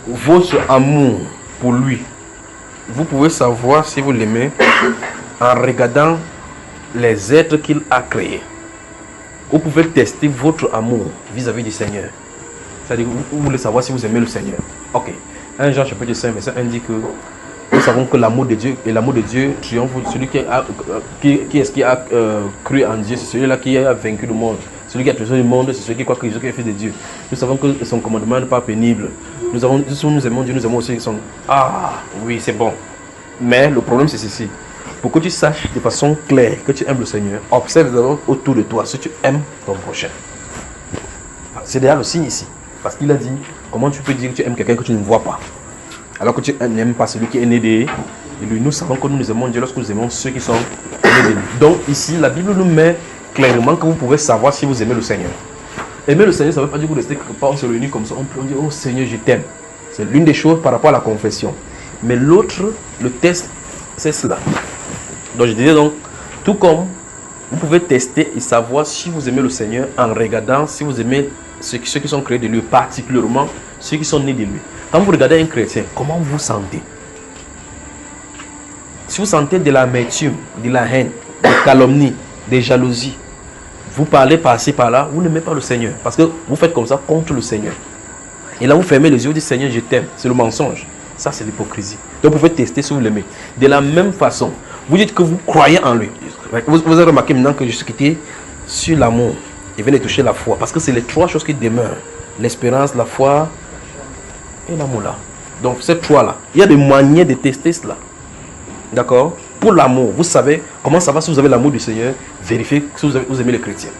votre amour pour lui. Vous pouvez savoir si vous l'aimez en regardant les êtres qu'il a créés. Vous pouvez tester votre amour vis-à-vis du Seigneur. C'est-à-dire que vous voulez savoir si vous aimez le Seigneur. Ok. 1 Jean chapitre 5 verset 1 dit que nous savons que l'amour de Dieu et l'amour de Dieu triomphe. Celui qui a cru en Dieu, c'est celui-là qui a vaincu le monde. Celui qui a tué le monde, c'est celui qui croit que Jésus est fils de Dieu. Nous savons que son commandement n'est pas pénible. Nous aimons Dieu, nous aimons aussi son... Ah, oui, c'est bon. Mais le problème, c'est ceci. Pour que tu saches de façon claire que tu aimes le Seigneur, observe d'abord autour de toi si tu aimes ton prochain. C'est déjà le signe ici. Parce qu'il a dit, comment tu peux dire que tu aimes quelqu'un que tu ne vois pas, alors que tu n'aimes pas celui qui est né de lui. Nous savons que nous aimons Dieu lorsque nous aimons ceux qui sont nés de lui. Donc ici, la Bible nous met clairement que vous pouvez savoir si vous aimez le Seigneur. Aimer le Seigneur, ça ne veut pas dire que vous restez quelque part, on se réunit comme ça, on peut dire, oh Seigneur, je t'aime. C'est l'une des choses par rapport à la confession. Mais l'autre, le test, c'est cela. Donc je disais donc, tout comme vous pouvez tester et savoir si vous aimez le Seigneur en regardant si vous aimez ceux qui sont créés de lui, particulièrement ceux qui sont nés de lui. Quand vous regardez un chrétien, comment vous vous sentez? Si vous sentez de l'amertume, de la haine, des calomnies, des jalousies, vous parlez par-ci par-là, vous n'aimez pas le Seigneur. Parce que vous faites comme ça contre le Seigneur. Et là, vous fermez les yeux, vous dites Seigneur, je t'aime. C'est le mensonge. Ça, c'est l'hypocrisie. Donc, vous pouvez tester si vous l'aimez. De la même façon, vous dites que vous croyez en lui. Vous avez remarqué maintenant que je suis quitté sur l'amour. Il vient de toucher la foi. Parce que c'est les trois choses qui demeurent. L'espérance, la foi et l'amour là. Donc, ces trois-là. Il y a des manières de tester cela. D'accord? Pour l'amour, vous savez comment ça va si vous avez l'amour du Seigneur. Vérifiez si vous aimez les chrétiens.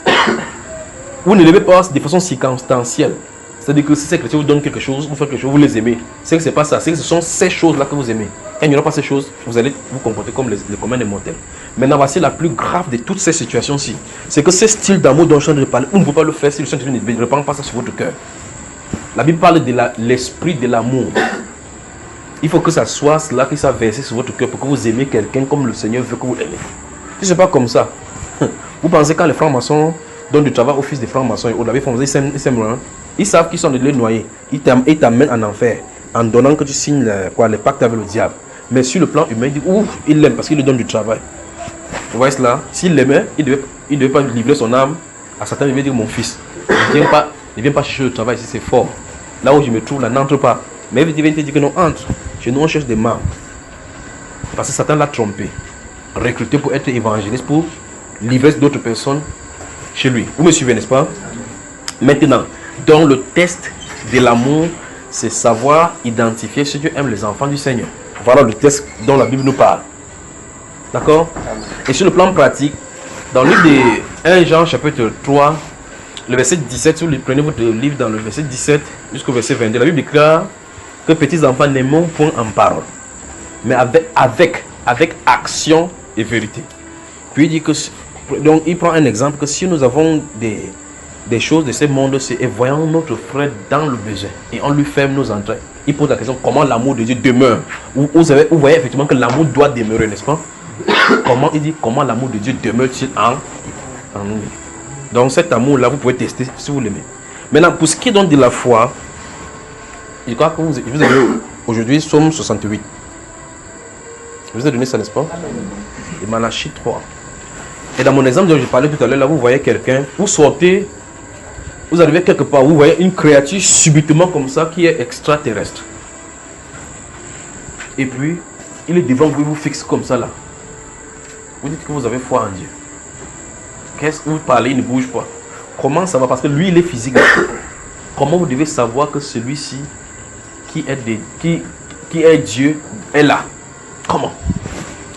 Vous ne l'aimez pas de façon circonstancielle. C'est-à-dire que si ces chrétiens vous donnent quelque chose, vous faites quelque chose, vous les aimez. C'est que ce n'est pas ça. C'est que ce sont ces choses-là que vous aimez. Quand il n'y aura pas ces choses, vous allez vous comporter comme les communs des mortels. Maintenant, voici la plus grave de toutes ces situations-ci. C'est que ce style d'amour dont je suis en train de parler, on ne peut pas le faire si le Saint-Esprit ne répand pas ça sur votre cœur. La Bible parle de l'esprit de l'amour. Il faut que ça soit cela qui soit versé sur votre cœur pour que vous aimez quelqu'un comme le Seigneur veut que vous l'aimez. Si ce n'est pas comme ça, vous pensez quand les francs-maçons donnent du travail aux fils des francs-maçons et aux abbés francs-maçons, ils savent qu'ils sont de les noyer. Ils t'amènent en enfer en donnant que tu signes les pactes avec le diable. Mais sur le plan humain, ils disent ouf, il l'aime parce qu'il lui donne du travail. Vous voyez cela? S'il l'aimait, il ne devait pas livrer son âme à Satan. Il devait dire mon fils, ne viens pas chercher le travail si c'est fort. Là où je me trouve, là, n'entre pas. Mais il vient te dire que non, entre. Chez nous, on cherche des membres. Parce que Satan l'a trompé. Recruté pour être évangéliste, pour livrer d'autres personnes chez lui. Vous me suivez, n'est-ce pas? Maintenant, dans le test de l'amour, c'est savoir identifier si tu aimes les enfants du Seigneur. Voilà le test dont la Bible nous parle. D'accord? Et sur le plan pratique, dans le livre de 1 Jean chapitre 3, le verset 17, si vous prenez votre livre dans le verset 17 jusqu'au verset 22, la Bible déclare que petits enfants n'aimons point en parole, mais avec action et vérité. Puis il dit que, donc il prend un exemple que si nous avons des choses de ce monde-ci et voyons notre frère dans le besoin et on lui ferme nos entrailles, il pose la question comment l'amour de Dieu demeure. Vous voyez effectivement que l'amour doit demeurer, n'est-ce pas? Comment l'amour de Dieu demeure-t-il en nous? Donc cet amour-là, vous pouvez tester si vous l'aimez. Maintenant, pour ce qui est donc de la foi, je crois que je vous ai donné aujourd'hui Somme 68. Je vous ai donné ça, n'est-ce pas? Et Malachie 3. Et dans mon exemple dont je parlais tout à l'heure, là, vous voyez quelqu'un, vous sortez, vous arrivez quelque part, vous voyez une créature subitement comme ça qui est extraterrestre. Et puis, il est devant vous, il vous fixe comme ça là. Vous dites que vous avez foi en Dieu. Qu'est-ce que vous parlez, il ne bouge pas. Comment ça va? Parce que lui, il est physique. Comment vous devez savoir que celui-ci qui est Dieu est là? Comment?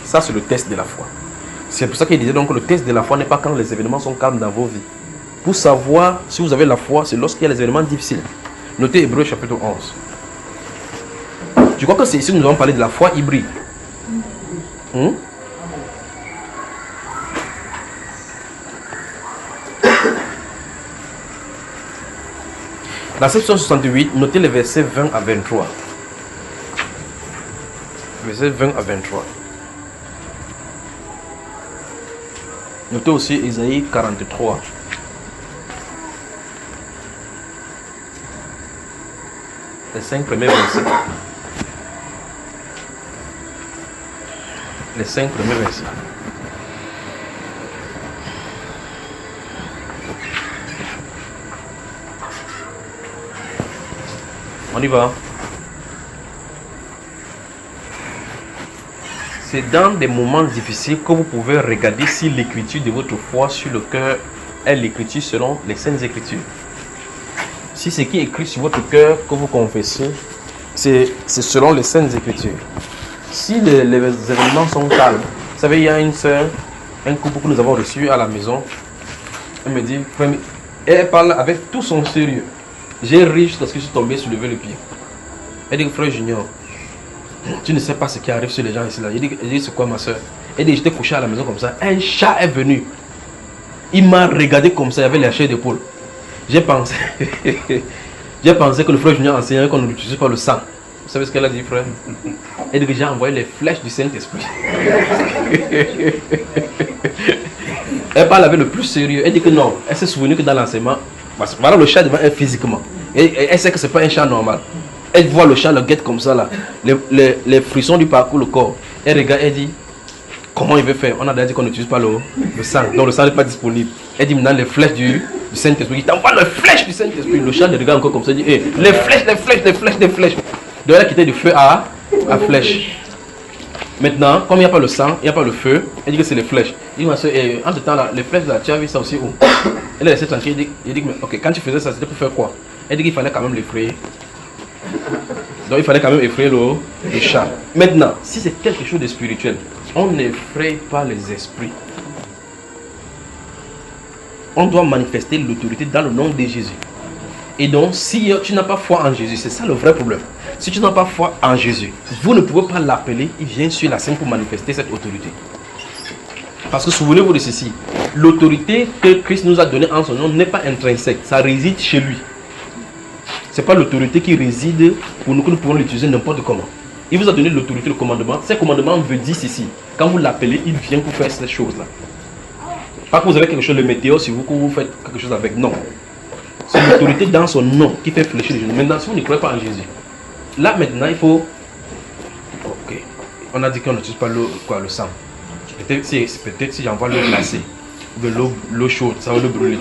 Ça, c'est le test de la foi. C'est pour ça qu'il disait donc que le test de la foi n'est pas quand les événements sont calmes dans vos vies. Pour savoir si vous avez la foi, c'est lorsqu'il y a les événements difficiles. Notez Hébreux chapitre 11. Je crois que c'est ici que nous allons parler de la foi hybride. Dans cette 68, notez les versets 20 à 23. Versets 20 à 23. Notez aussi Isaïe 43. Les 5 premiers versets. Les 5 premiers versets. On y va. C'est dans des moments difficiles que vous pouvez regarder si l'écriture de votre foi sur le cœur est l'écriture selon les Saintes Écritures. Si ce qui est écrit sur votre cœur que vous confessez, c'est selon les Saintes Écritures. Si les événements sont calmes, vous savez, il y a une soeur, un couple que nous avons reçu à la maison. Elle me dit, elle parle avec tout son sérieux. J'ai ri jusqu'à ce que je suis tombé, soulever le pied. Elle dit, frère Junior, tu ne sais pas ce qui arrive sur les gens ici là. Il dit c'est quoi ma soeur? Elle dit, j'étais couché à la maison comme ça. Un chat est venu. Il m'a regardé comme ça, il avait la chair d'épaule. J'ai pensé que le frère Junior enseignait qu'on n'utilise pas le sang. Vous savez ce qu'elle a dit, frère? Elle dit que j'ai envoyé les flèches du Saint-Esprit. Elle parle avec le plus sérieux. Elle dit que non, elle s'est souvenue que dans l'enseignement, voilà le chat devant elle physiquement. Et elle sait que ce n'est pas un chat normal. Elle voit le chat, le guette comme ça là, les frissons du parcours, le corps. Elle regarde, elle dit, comment il veut faire? On a déjà dit qu'on n'utilise pas le sang, donc le sang n'est pas disponible. Elle dit maintenant les flèches du Saint-Esprit. Il t'envoie les flèches du Saint-Esprit. Le chat le regarde encore comme ça, il dit, hey, les flèches. Donc elle a quitté du feu à flèche. Maintenant, comme il n'y a pas le sang, il n'y a pas le feu, elle dit que c'est les flèches. Il dit, ma soeur, en ce temps là, les flèches là, tu as vu ça aussi où? Elle a laissé tranquille, il dit, mais ok, quand tu faisais ça, c'était pour faire quoi? Elle dit qu'il fallait quand même l'effrayer. Donc il fallait quand même effrayer le chat. Maintenant, si c'est quelque chose de spirituel, on n'effraie pas les esprits. On doit manifester l'autorité dans le nom de Jésus. Et donc, si tu n'as pas foi en Jésus, c'est ça le vrai problème. Si tu n'as pas foi en Jésus, vous ne pouvez pas l'appeler, il vient sur la scène pour manifester cette autorité. Parce que souvenez-vous de ceci, l'autorité que Christ nous a donnée en son nom n'est pas intrinsèque, ça réside chez lui. Ce n'est pas l'autorité qui réside pour nous que nous pouvons l'utiliser n'importe comment. Il vous a donné l'autorité, le commandement. Ce commandement veut dire ceci. Quand vous l'appelez, il vient pour faire cette chose-là. Pas que vous avez quelque chose de météo sur vous, que vous faites quelque chose avec. Non. C'est l'autorité dans son nom qui fait fléchir les gens. Maintenant, si vous ne croyez pas en Jésus, là maintenant, il faut... Ok. On a dit qu'on n'utilise pas le sang. Peut-être si j'envoie l'eau glacée, de l'eau chaude, ça va le brûler.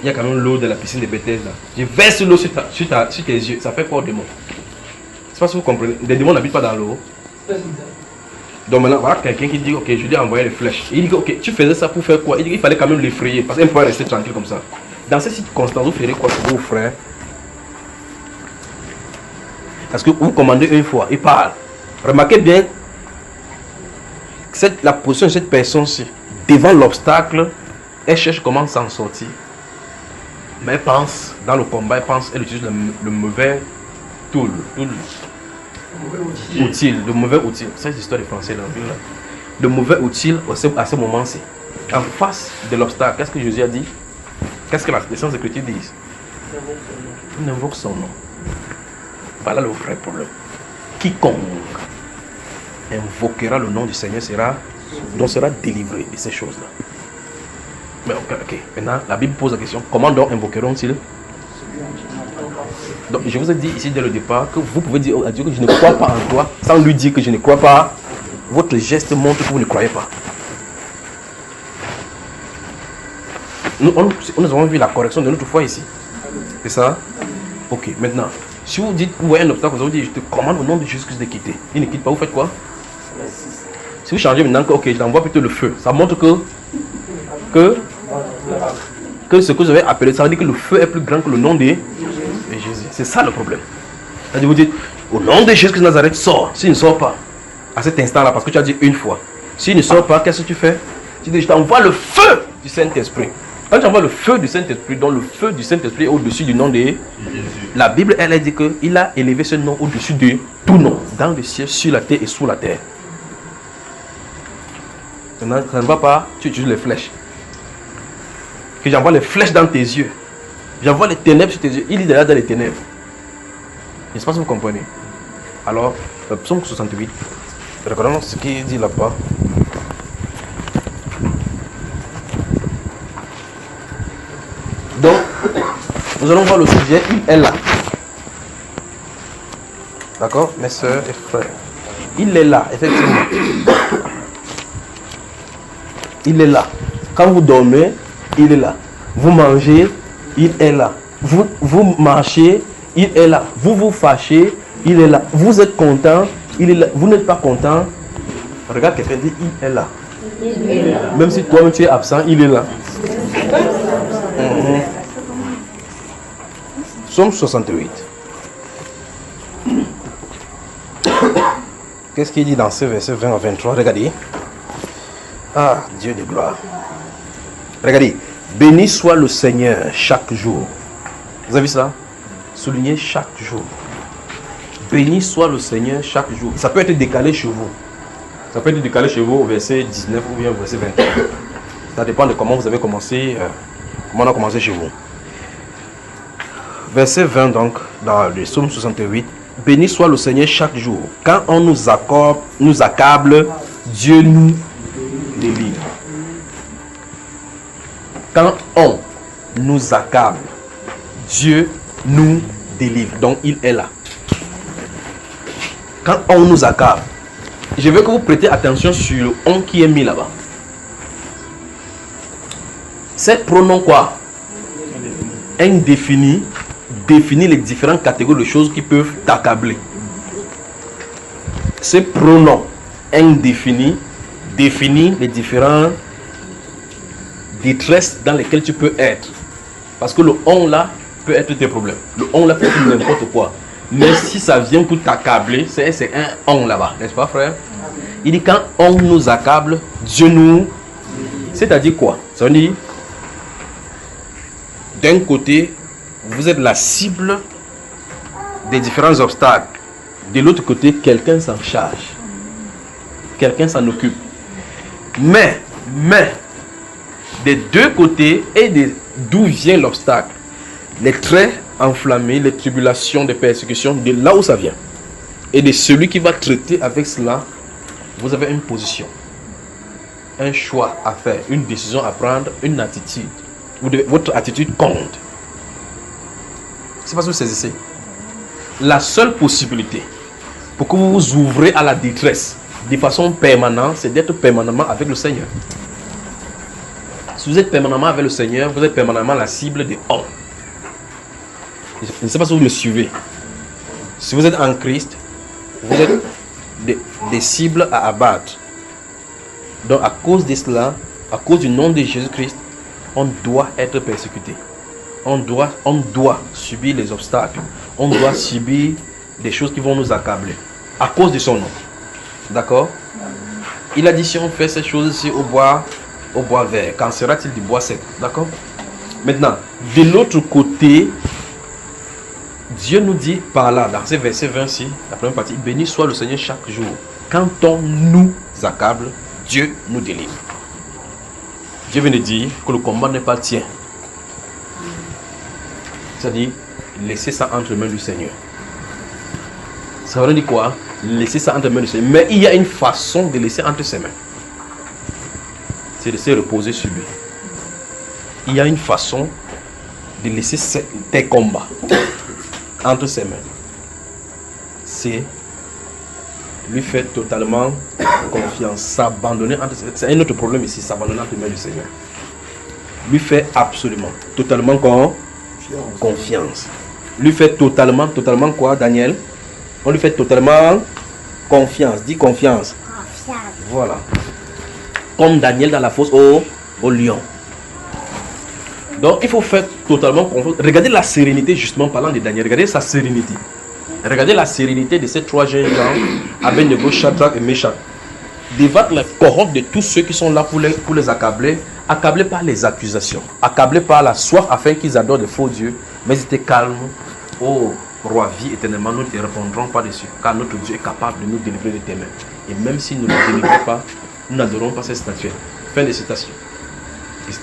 Il y a quand même l'eau de la piscine de Bethesda. Je verse l'eau sur tes yeux. Ça fait quoi aux démons? C'est pas si vous comprenez. Les démons n'habitent pas dans l'eau. Donc maintenant, voilà quelqu'un qui dit, ok, je lui ai envoyé les flèches. Et il dit, ok, tu faisais ça pour faire quoi? Il dit qu'il fallait quand même l'effrayer. Parce qu'il ne peut pas rester tranquille comme ça. Dans ces circonstances, vous ferez quoi pour vos frères? Parce que vous commandez une fois, il parle. Remarquez bien la position de cette personne-ci. Devant l'obstacle, elle cherche comment s'en sortir. Mais elle pense, dans le combat, elle utilise le mauvais tool, le mauvais outil. C'est l'histoire du français là. Le mauvais outil à ce moment-ci. En face de l'obstacle, qu'est-ce que Jésus a dit? Qu'est-ce que les Saintes Écritures disent? Il invoque son nom. Voilà le vrai problème. Quiconque invoquera le nom du Seigneur sera délivré de ces choses-là. Mais ok, maintenant la Bible pose la question, comment donc invoqueront-ils? Donc je vous ai dit ici dès le départ que vous pouvez dire à Dieu que je ne crois pas en toi sans lui dire que je ne crois pas. Votre geste montre que vous ne croyez pas. Nous avons vu la correction de notre foi ici. C'est ça? Ok, maintenant, si vous dites, vous voyez un obstacle, vous dites, je te commande au nom de Jésus-Christ de quitter. Il ne quitte pas, vous faites quoi? Si vous changez maintenant que, ok, je t'envoie plutôt le feu, ça montre que ce que vous avez appelé, ça veut dire que le feu est plus grand que le nom de Jésus. C'est ça le problème. C'est-à-dire, vous dites, au nom de Jésus-Christ de Nazareth, sors. S'il ne sort pas, à cet instant-là, parce que tu as dit une fois, s'il ne sort pas, qu'est-ce que tu fais? Tu dis, je t'envoie le feu du Saint-Esprit. Quand tu envoies le feu du Saint-Esprit, dont le feu du Saint-Esprit est au-dessus du nom de Jésus, la Bible, elle a dit qu'il a élevé ce nom au-dessus de tout nom, dans le ciel, sur la terre et sous la terre. Maintenant, ça ne va pas, tu utilises les flèches. Que j'envoie les flèches dans tes yeux. J'envoie les ténèbres sur tes yeux. Il est déjà dans les ténèbres. Je ne sais pas si vous comprenez. Alors, psaume 68, Regardons ce qu'il dit là-bas. Donc, nous allons voir le sujet, il est là. D'accord, mes soeurs et frères. Il est là, effectivement. Il est là. Quand vous dormez, il est là. Vous mangez, il est là. Vous marchez, il est là. Vous vous fâchez, il est là. Vous êtes content, il est là. Vous n'êtes pas content. Regarde quelqu'un dit, il est là. Même si toi-même tu es absent, il est là. Psaume 68. Qu'est-ce qu'il dit dans ce verset 20 à 23? Regardez. Ah, Dieu de gloire. Regardez. Béni soit le Seigneur chaque jour. Vous avez vu ça? Soulignez chaque jour. Béni soit le Seigneur chaque jour. Ça peut être décalé chez vous. Ça peut être décalé chez vous au verset 19 ou bien au verset 21. Ça dépend de comment vous avez commencé, comment on a commencé chez vous. Verset 20 donc, dans le psaume 68. Béni soit le Seigneur chaque jour. Quand on nous accable, Dieu nous délivre. Quand on nous accable, Dieu nous délivre. Donc il est là. Quand on nous accable, je veux que vous prêtez attention sur le on qui est mis là-bas. C'est pronom quoi? Indéfini. Définit les différentes catégories de choses qui peuvent t'accabler. Ce pronom indéfini définit les différentes détresses dans lesquelles tu peux être. Parce que le on là peut être tes problèmes. Le on là peut être n'importe quoi. Mais si ça vient pour t'accabler, c'est un on là-bas, n'est-ce pas, frère? Il dit quand on nous accable, Dieu nous. C'est-à-dire quoi? Ça veut dire d'un côté, vous êtes la cible des différents obstacles. De l'autre côté, quelqu'un s'en charge. Quelqu'un s'en occupe. Mais, des deux côtés et d'où vient l'obstacle, les traits enflammés, les tribulations, les persécutions, de là où ça vient. Et de celui qui va traiter avec cela, vous avez une position, un choix à faire, une décision à prendre, une attitude. Votre attitude compte. C'est parce que vous saisissez. La seule possibilité pour que vous vous ouvrez à la détresse de façon permanente, c'est d'être permanemment avec le Seigneur. Si vous êtes permanemment avec le Seigneur, vous êtes permanemment la cible des hommes. Je ne sais pas si vous me suivez. Si vous êtes en Christ, vous êtes des cibles à abattre. Donc à cause de cela, à cause du nom de Jésus-Christ, on doit être persécuté. On doit subir les obstacles. On doit subir des choses qui vont nous accabler. À cause de son nom. D'accord? Il a dit si on fait ces choses ici au bois vert, qu'en sera-t-il du bois sec? D'accord? Maintenant, de l'autre côté, Dieu nous dit par là, dans ce verset 26, la première partie, béni soit le Seigneur chaque jour. Quand on nous accable, Dieu nous délivre. Dieu vient de dire que le combat n'est pas le tien. C'est-à-dire, laissez ça entre les mains du Seigneur. Ça veut dire quoi? Laissez ça entre les mains du Seigneur. Mais il y a une façon de laisser entre ses mains. C'est de se reposer sur lui. Il y a une façon de laisser tes combats entre ses mains. C'est lui faire totalement confiance, s'abandonner entre ses mains. C'est un autre problème ici, s'abandonner entre les mains du Seigneur. Lui faire absolument, totalement confiance. Lui fait totalement quoi, Daniel? On lui fait totalement confiance. Dis confiance. Voilà. Comme Daniel dans la fosse au lion. Donc il faut faire totalement confiance. Regardez la sérénité, justement parlant de Daniel. Regardez sa sérénité. Regardez la sérénité de ces trois jeunes gens, Abednego, Shadrach et Meshach. Devant la cohorte de tous ceux qui sont là pour les accabler, accablés par les accusations, accablés par la soif afin qu'ils adorent de faux dieux, mais ils étaient calmes. Oh, roi, vie éternellement, nous ne te répondrons pas dessus, car notre Dieu est capable de nous délivrer de tes mains. Et même s'il ne nous délivrait pas, nous n'adorons pas cette statue. Fin de citation.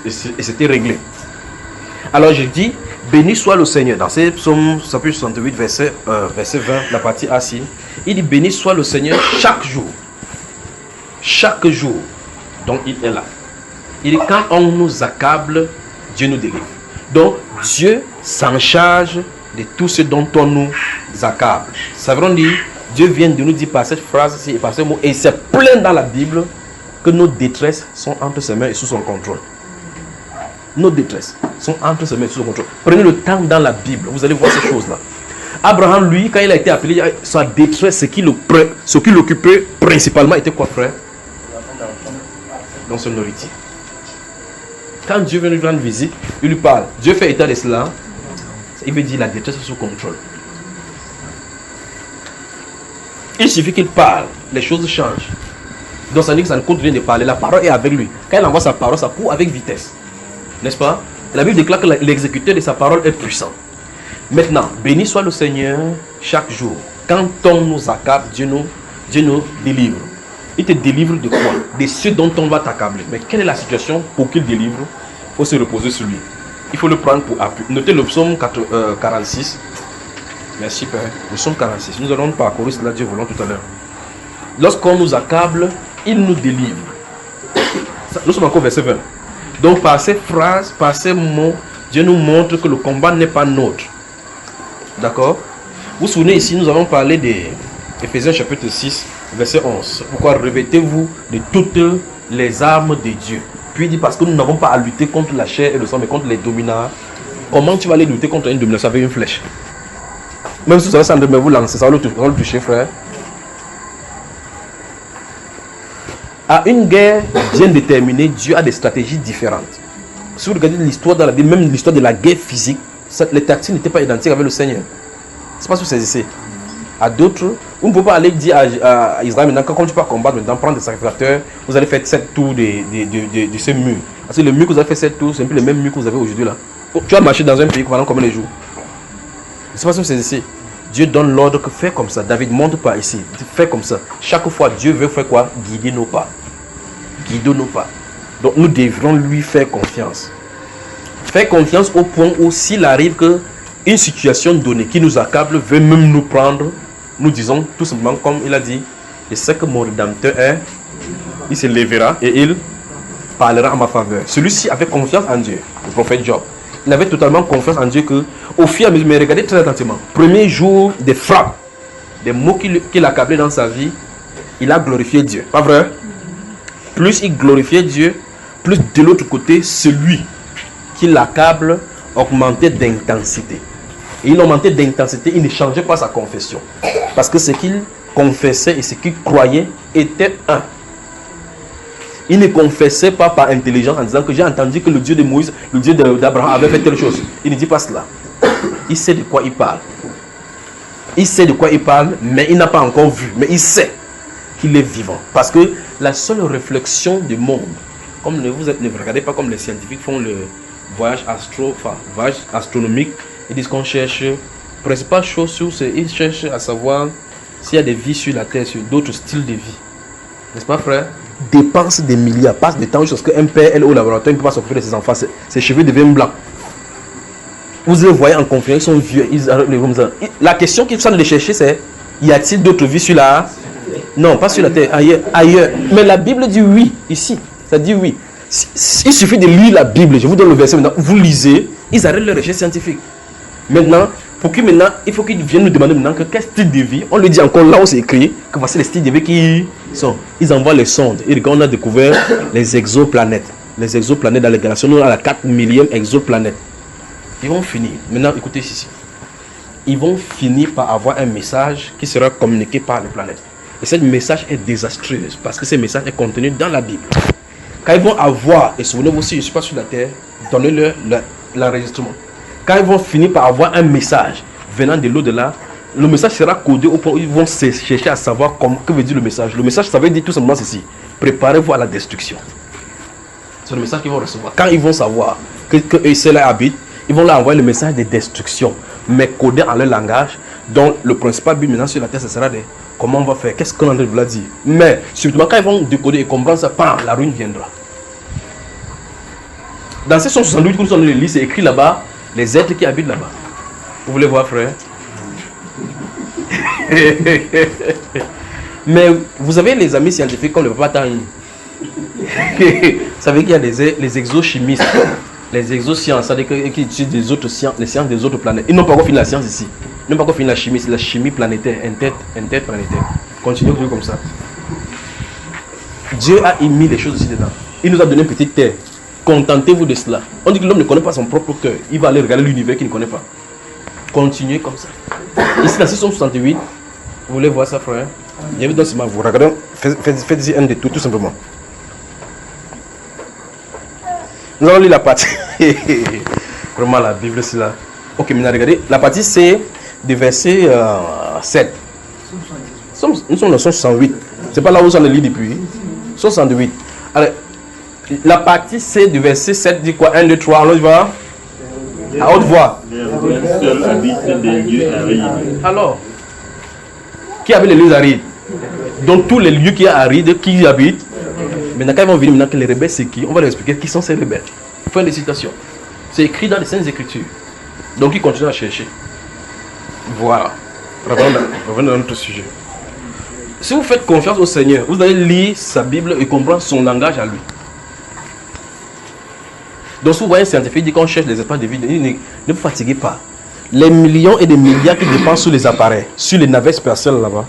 Et c'était réglé. Alors je dis, béni soit le Seigneur. Dans ces psaumes, chapitre 68, verset 20, la partie A, il dit, béni soit le Seigneur chaque jour. chaque jour. Donc il est là. Il dit quand on nous accable, Dieu nous délivre. Donc Dieu s'en charge de tout ce dont on nous accable. Ça veut dire, Dieu vient de nous dire par cette phrase et par ce mot, et c'est plein dans la Bible que nos détresses sont entre ses mains et sous son contrôle. Nos détresses sont entre ses mains et sous son contrôle. Prenez le temps dans la Bible, vous allez voir ces choses-là. Abraham, lui, quand il a été appelé, sa détresse, ce qui l'occupait principalement était quoi, frère? Dans son nourriture. Quand Dieu vient lui rendre visite, il lui parle. Dieu fait état de cela. Il veut dire la détresse est sous contrôle. Il suffit qu'il parle, les choses changent. Donc ça dit que ça ne coûte rien de parler. La parole est avec lui. Quand il envoie sa parole, ça court avec vitesse. N'est-ce pas? La Bible déclare que l'exécuteur de sa parole est puissant. Maintenant, béni soit le Seigneur chaque jour. Quand on nous accable, Dieu nous délivre. Il te délivre de quoi? De ce dont on va t'accabler. Mais quelle est la situation pour qu'il délivre? Il faut se reposer sur lui. Il faut le prendre pour appui. Notez le psaume 46. Merci Père. Le psaume 46. Nous allons parcourir cela, Dieu voulant, tout à l'heure. Lorsqu'on nous accable, il nous délivre. Nous sommes encore verset 20. Donc par ces phrases, par ces mots, Dieu nous montre que le combat n'est pas nôtre. D'accord? Vous vous souvenez ici, nous avons parlé d'Éphésiens chapitre 6, verset 11. Pourquoi revêtez-vous de toutes les armes de Dieu? Puis il dit parce que nous n'avons pas à lutter contre la chair et le sang, mais contre les dominants. Comment tu vas aller lutter contre une domination avec une flèche? Même si vous savez ça, mais vous lancez, ça va le toucher, frère. À une guerre bien déterminée, Dieu a des stratégies différentes. Si vous regardez l'histoire dans la Bible, même l'histoire de la guerre physique, les tactiques n'étaient pas identiques avec le Seigneur. C'est pas ce que vous saisissez. À d'autres, vous ne pouvez pas aller dire à Israël maintenant, quand tu peux combattre maintenant, prendre des sacrificateurs, vous allez faire 7 tours de ce mur. Parce que le mur que vous avez fait 7 tours, c'est un peu le même mur que vous avez aujourd'hui là. Tu vas marcher dans un pays pendant combien de jours? C'est pas ce que vous saisissez. Dieu donne l'ordre que fais comme ça. David, monte par ici. Fais comme ça. Chaque fois, Dieu veut faire quoi? Guider nos pas. Guider nos pas. Donc nous devrons lui faire confiance. Faire confiance au point où s'il arrive qu'une situation donnée qui nous accable veut même nous prendre, nous disons tout simplement comme il a dit, je sais que mon Rédempteur est, il se lèvera et il parlera en ma faveur. Celui-ci avait confiance en Dieu, le prophète Job. Il avait totalement confiance en Dieu que, au fur et à mesure, mais regardez très attentivement, premier jour des frappes, des mots qu'il accablait dans sa vie, il a glorifié Dieu. Pas vrai? Plus il glorifiait Dieu, plus de l'autre côté, celui qui l'accable augmentait d'intensité. Et il augmentait d'intensité, il ne changeait pas sa confession. Parce que ce qu'il confessait et ce qu'il croyait était un. Il ne confessait pas par intelligence en disant que j'ai entendu que le Dieu de Moïse, le Dieu d'Abraham avait fait telle chose. Il ne dit pas cela. Il sait de quoi il parle. Il sait de quoi il parle, mais il n'a pas encore vu. Mais il sait qu'il est vivant. Parce que la seule réflexion du monde, comme ne regardez pas comme les scientifiques font le voyage astronomique, ils disent qu'on cherche, principale chose, ils cherchent à savoir s'il y a des vies sur la terre, sur d'autres styles de vie. N'est-ce pas, frère? Dépense des milliards, passe de temps jusqu'à ce qu'un père, elle, au laboratoire, ne peut pas s'occuper de ses enfants. Ses cheveux deviennent blancs. Vous les voyez en confiance, ils sont vieux. La question qu'ils sont de chercher, c'est y a-t-il d'autres vies sur la terre? Non, pas sur la terre, ailleurs. Mais la Bible dit oui, ici. Ça dit oui. Il suffit de lire la Bible. Je vous donne le verset maintenant. Vous lisez, ils arrêtent leur recherche scientifique. Maintenant, il faut qu'ils viennent nous demander maintenant que quel style de vie. On le dit encore là où c'est écrit que voici les styles de vie qui sont. Ils envoient les sondes. Et quand on a découvert les exoplanètes. Les exoplanètes dans les galaxies, nous on a la 4 millième exoplanète. Ils vont finir. Maintenant, écoutez ici. Ils vont finir par avoir un message qui sera communiqué par les planètes. Et ce message est désastreux parce que ce message est contenu dans la Bible. Quand ils vont avoir, et souvenez-vous aussi, je ne suis pas sur la terre, donnez-leur l'enregistrement. Quand ils vont finir par avoir un message venant de l'au-delà, le message sera codé au point où ils vont chercher à savoir que veut dire le message. Le message, ça veut dire tout simplement ceci. Préparez-vous à la destruction. C'est le message qu'ils vont recevoir. Quand ils vont savoir que ceux-là habitent, ils vont leur envoyer le message de destruction, mais codé en leur langage. Donc le principal but maintenant sur la terre, ce sera de comment on va faire, qu'est-ce qu'on vous l'a dit. Mais surtout quand ils vont décoder et comprendre ça, la ruine viendra. Dans ces 168 que nous sommes dans le c'est écrit là-bas, les êtres qui habitent là-bas. Vous voulez voir, frère? Mais vous avez les amis scientifiques comme le papa Tangi. Vous savez qu'il y a les exochimistes, les exosciences, c'est-à-dire qui étudient des autres sciences, les sciences des autres planètes. Ils n'ont pas encore fini la science ici. Ils n'ont pas encore fini la chimie, c'est la chimie planétaire, interplanétaire. Continuez toujours comme ça. Dieu a émis les choses ici dedans. Il nous a donné une petite terre. Contentez-vous de cela. On dit que l'homme ne connaît pas son propre cœur. Il va aller regarder l'univers qu'il ne connaît pas. Continuez comme ça. Ici, la 668, vous voulez voir ça, frère? Bienvenue dans ce moment. Vous regardez, faites-y un détour, tout simplement. Nous allons lire la partie. Vraiment, la Bible, c'est là. Ok, maintenant, regardez. La partie, c'est du verset 7. Nous sommes dans 168. C'est pas là où on le lit depuis. 68. Alors, la partie C du verset 7 dit quoi? 1, 2, 3, on y va. À haute voix. Alors, qui avait les lieux arides? Donc, tous les lieux qui sont arides, qui y habitent. Maintenant, quand ils vont venir, maintenant que les rebelles, c'est qui? On va leur expliquer qui sont ces rebelles. Fin de citation. C'est écrit dans les Saintes Écritures. Donc, ils continuent à chercher. Voilà. Revenons à notre sujet. Si vous faites confiance au Seigneur, vous allez lire sa Bible et comprendre son langage à lui. Donc, si vous voyez un scientifique dit qu'on cherche les espaces de vie, ne vous fatiguez pas. Les millions et des milliards qui dépensent sur les appareils, sur les navettes spatiales là-bas,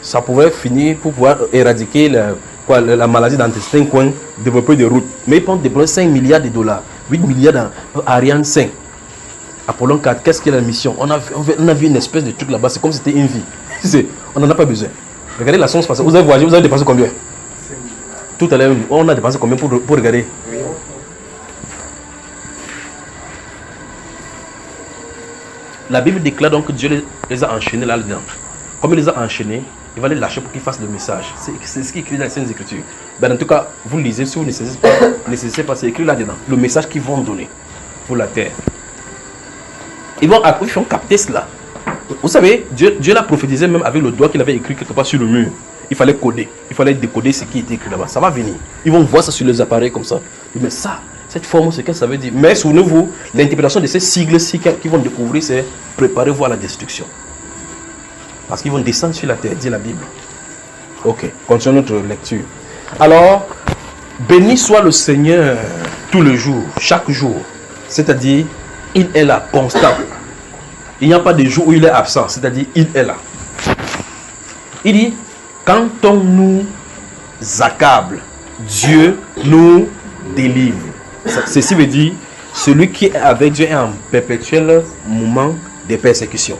ça pourrait finir pour pouvoir éradiquer la maladie dans certains coins, développer des routes. Mais ils pensent dépenser 5 milliards de dollars, 8 milliards dans Ariane 5. Apollon 4, qu'est-ce qu'est la mission? On a vu une espèce de truc là-bas, c'est comme si c'était une vie. On n'en a pas besoin. Regardez la sonde spatiale. Vous avez voyagé, vous avez dépensé combien? Tout à l'heure, on a dépensé combien pour regarder? La Bible déclare donc que Dieu les a enchaînés là-dedans. Comme il les a enchaînés, il va les lâcher pour qu'ils fassent le message. C'est ce qui est écrit dans les Saintes Écritures. Ben, en tout cas, vous lisez, si vous ne saisissez pas, c'est écrit là-dedans. Le message qu'ils vont donner pour la terre. Ils vont capter cela. Vous savez, Dieu l'a prophétisé même avec le doigt qu'il avait écrit quelque part sur le mur. Il fallait coder, il fallait décoder ce qui était écrit là-bas. Ça va venir. Ils vont voir ça sur les appareils comme ça. Mais ça, cette forme, c'est ce que ça veut dire. Mais souvenez-vous, l'interprétation de ces sigles-ci qu'ils vont découvrir, c'est préparez-vous à la destruction. Parce qu'ils vont descendre sur la terre, dit la Bible. Ok, continuons notre lecture. Alors, béni soit le Seigneur tous les jours, chaque jour. C'est-à-dire, il est là, constant. Il n'y a pas de jour où il est absent, c'est-à-dire, il est là. Il dit, quand on nous accable, Dieu nous délivre. Ceci veut dire, celui qui est avec Dieu est en perpétuel moment de persécution.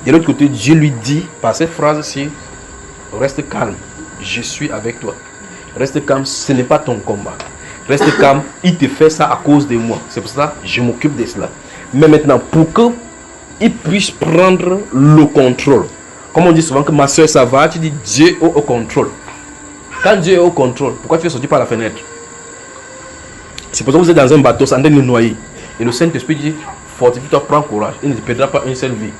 De l'autre côté, Dieu lui dit, par cette phrase-ci, reste calme, je suis avec toi. Reste calme, ce n'est pas ton combat. Reste calme, il te fait ça à cause de moi. C'est pour ça que je m'occupe de cela. Mais maintenant, pour qu'il puisse prendre le contrôle, comme on dit souvent que ma soeur ça va, tu dis Dieu est au contrôle. Quand Dieu est au contrôle, pourquoi tu veux sortir par la fenêtre? C'est pour ça que vous êtes dans un bateau, ça en train de noyer. Et le Saint-Esprit dit, fortifie-toi, prends courage, il ne te perdra pas une seule vie.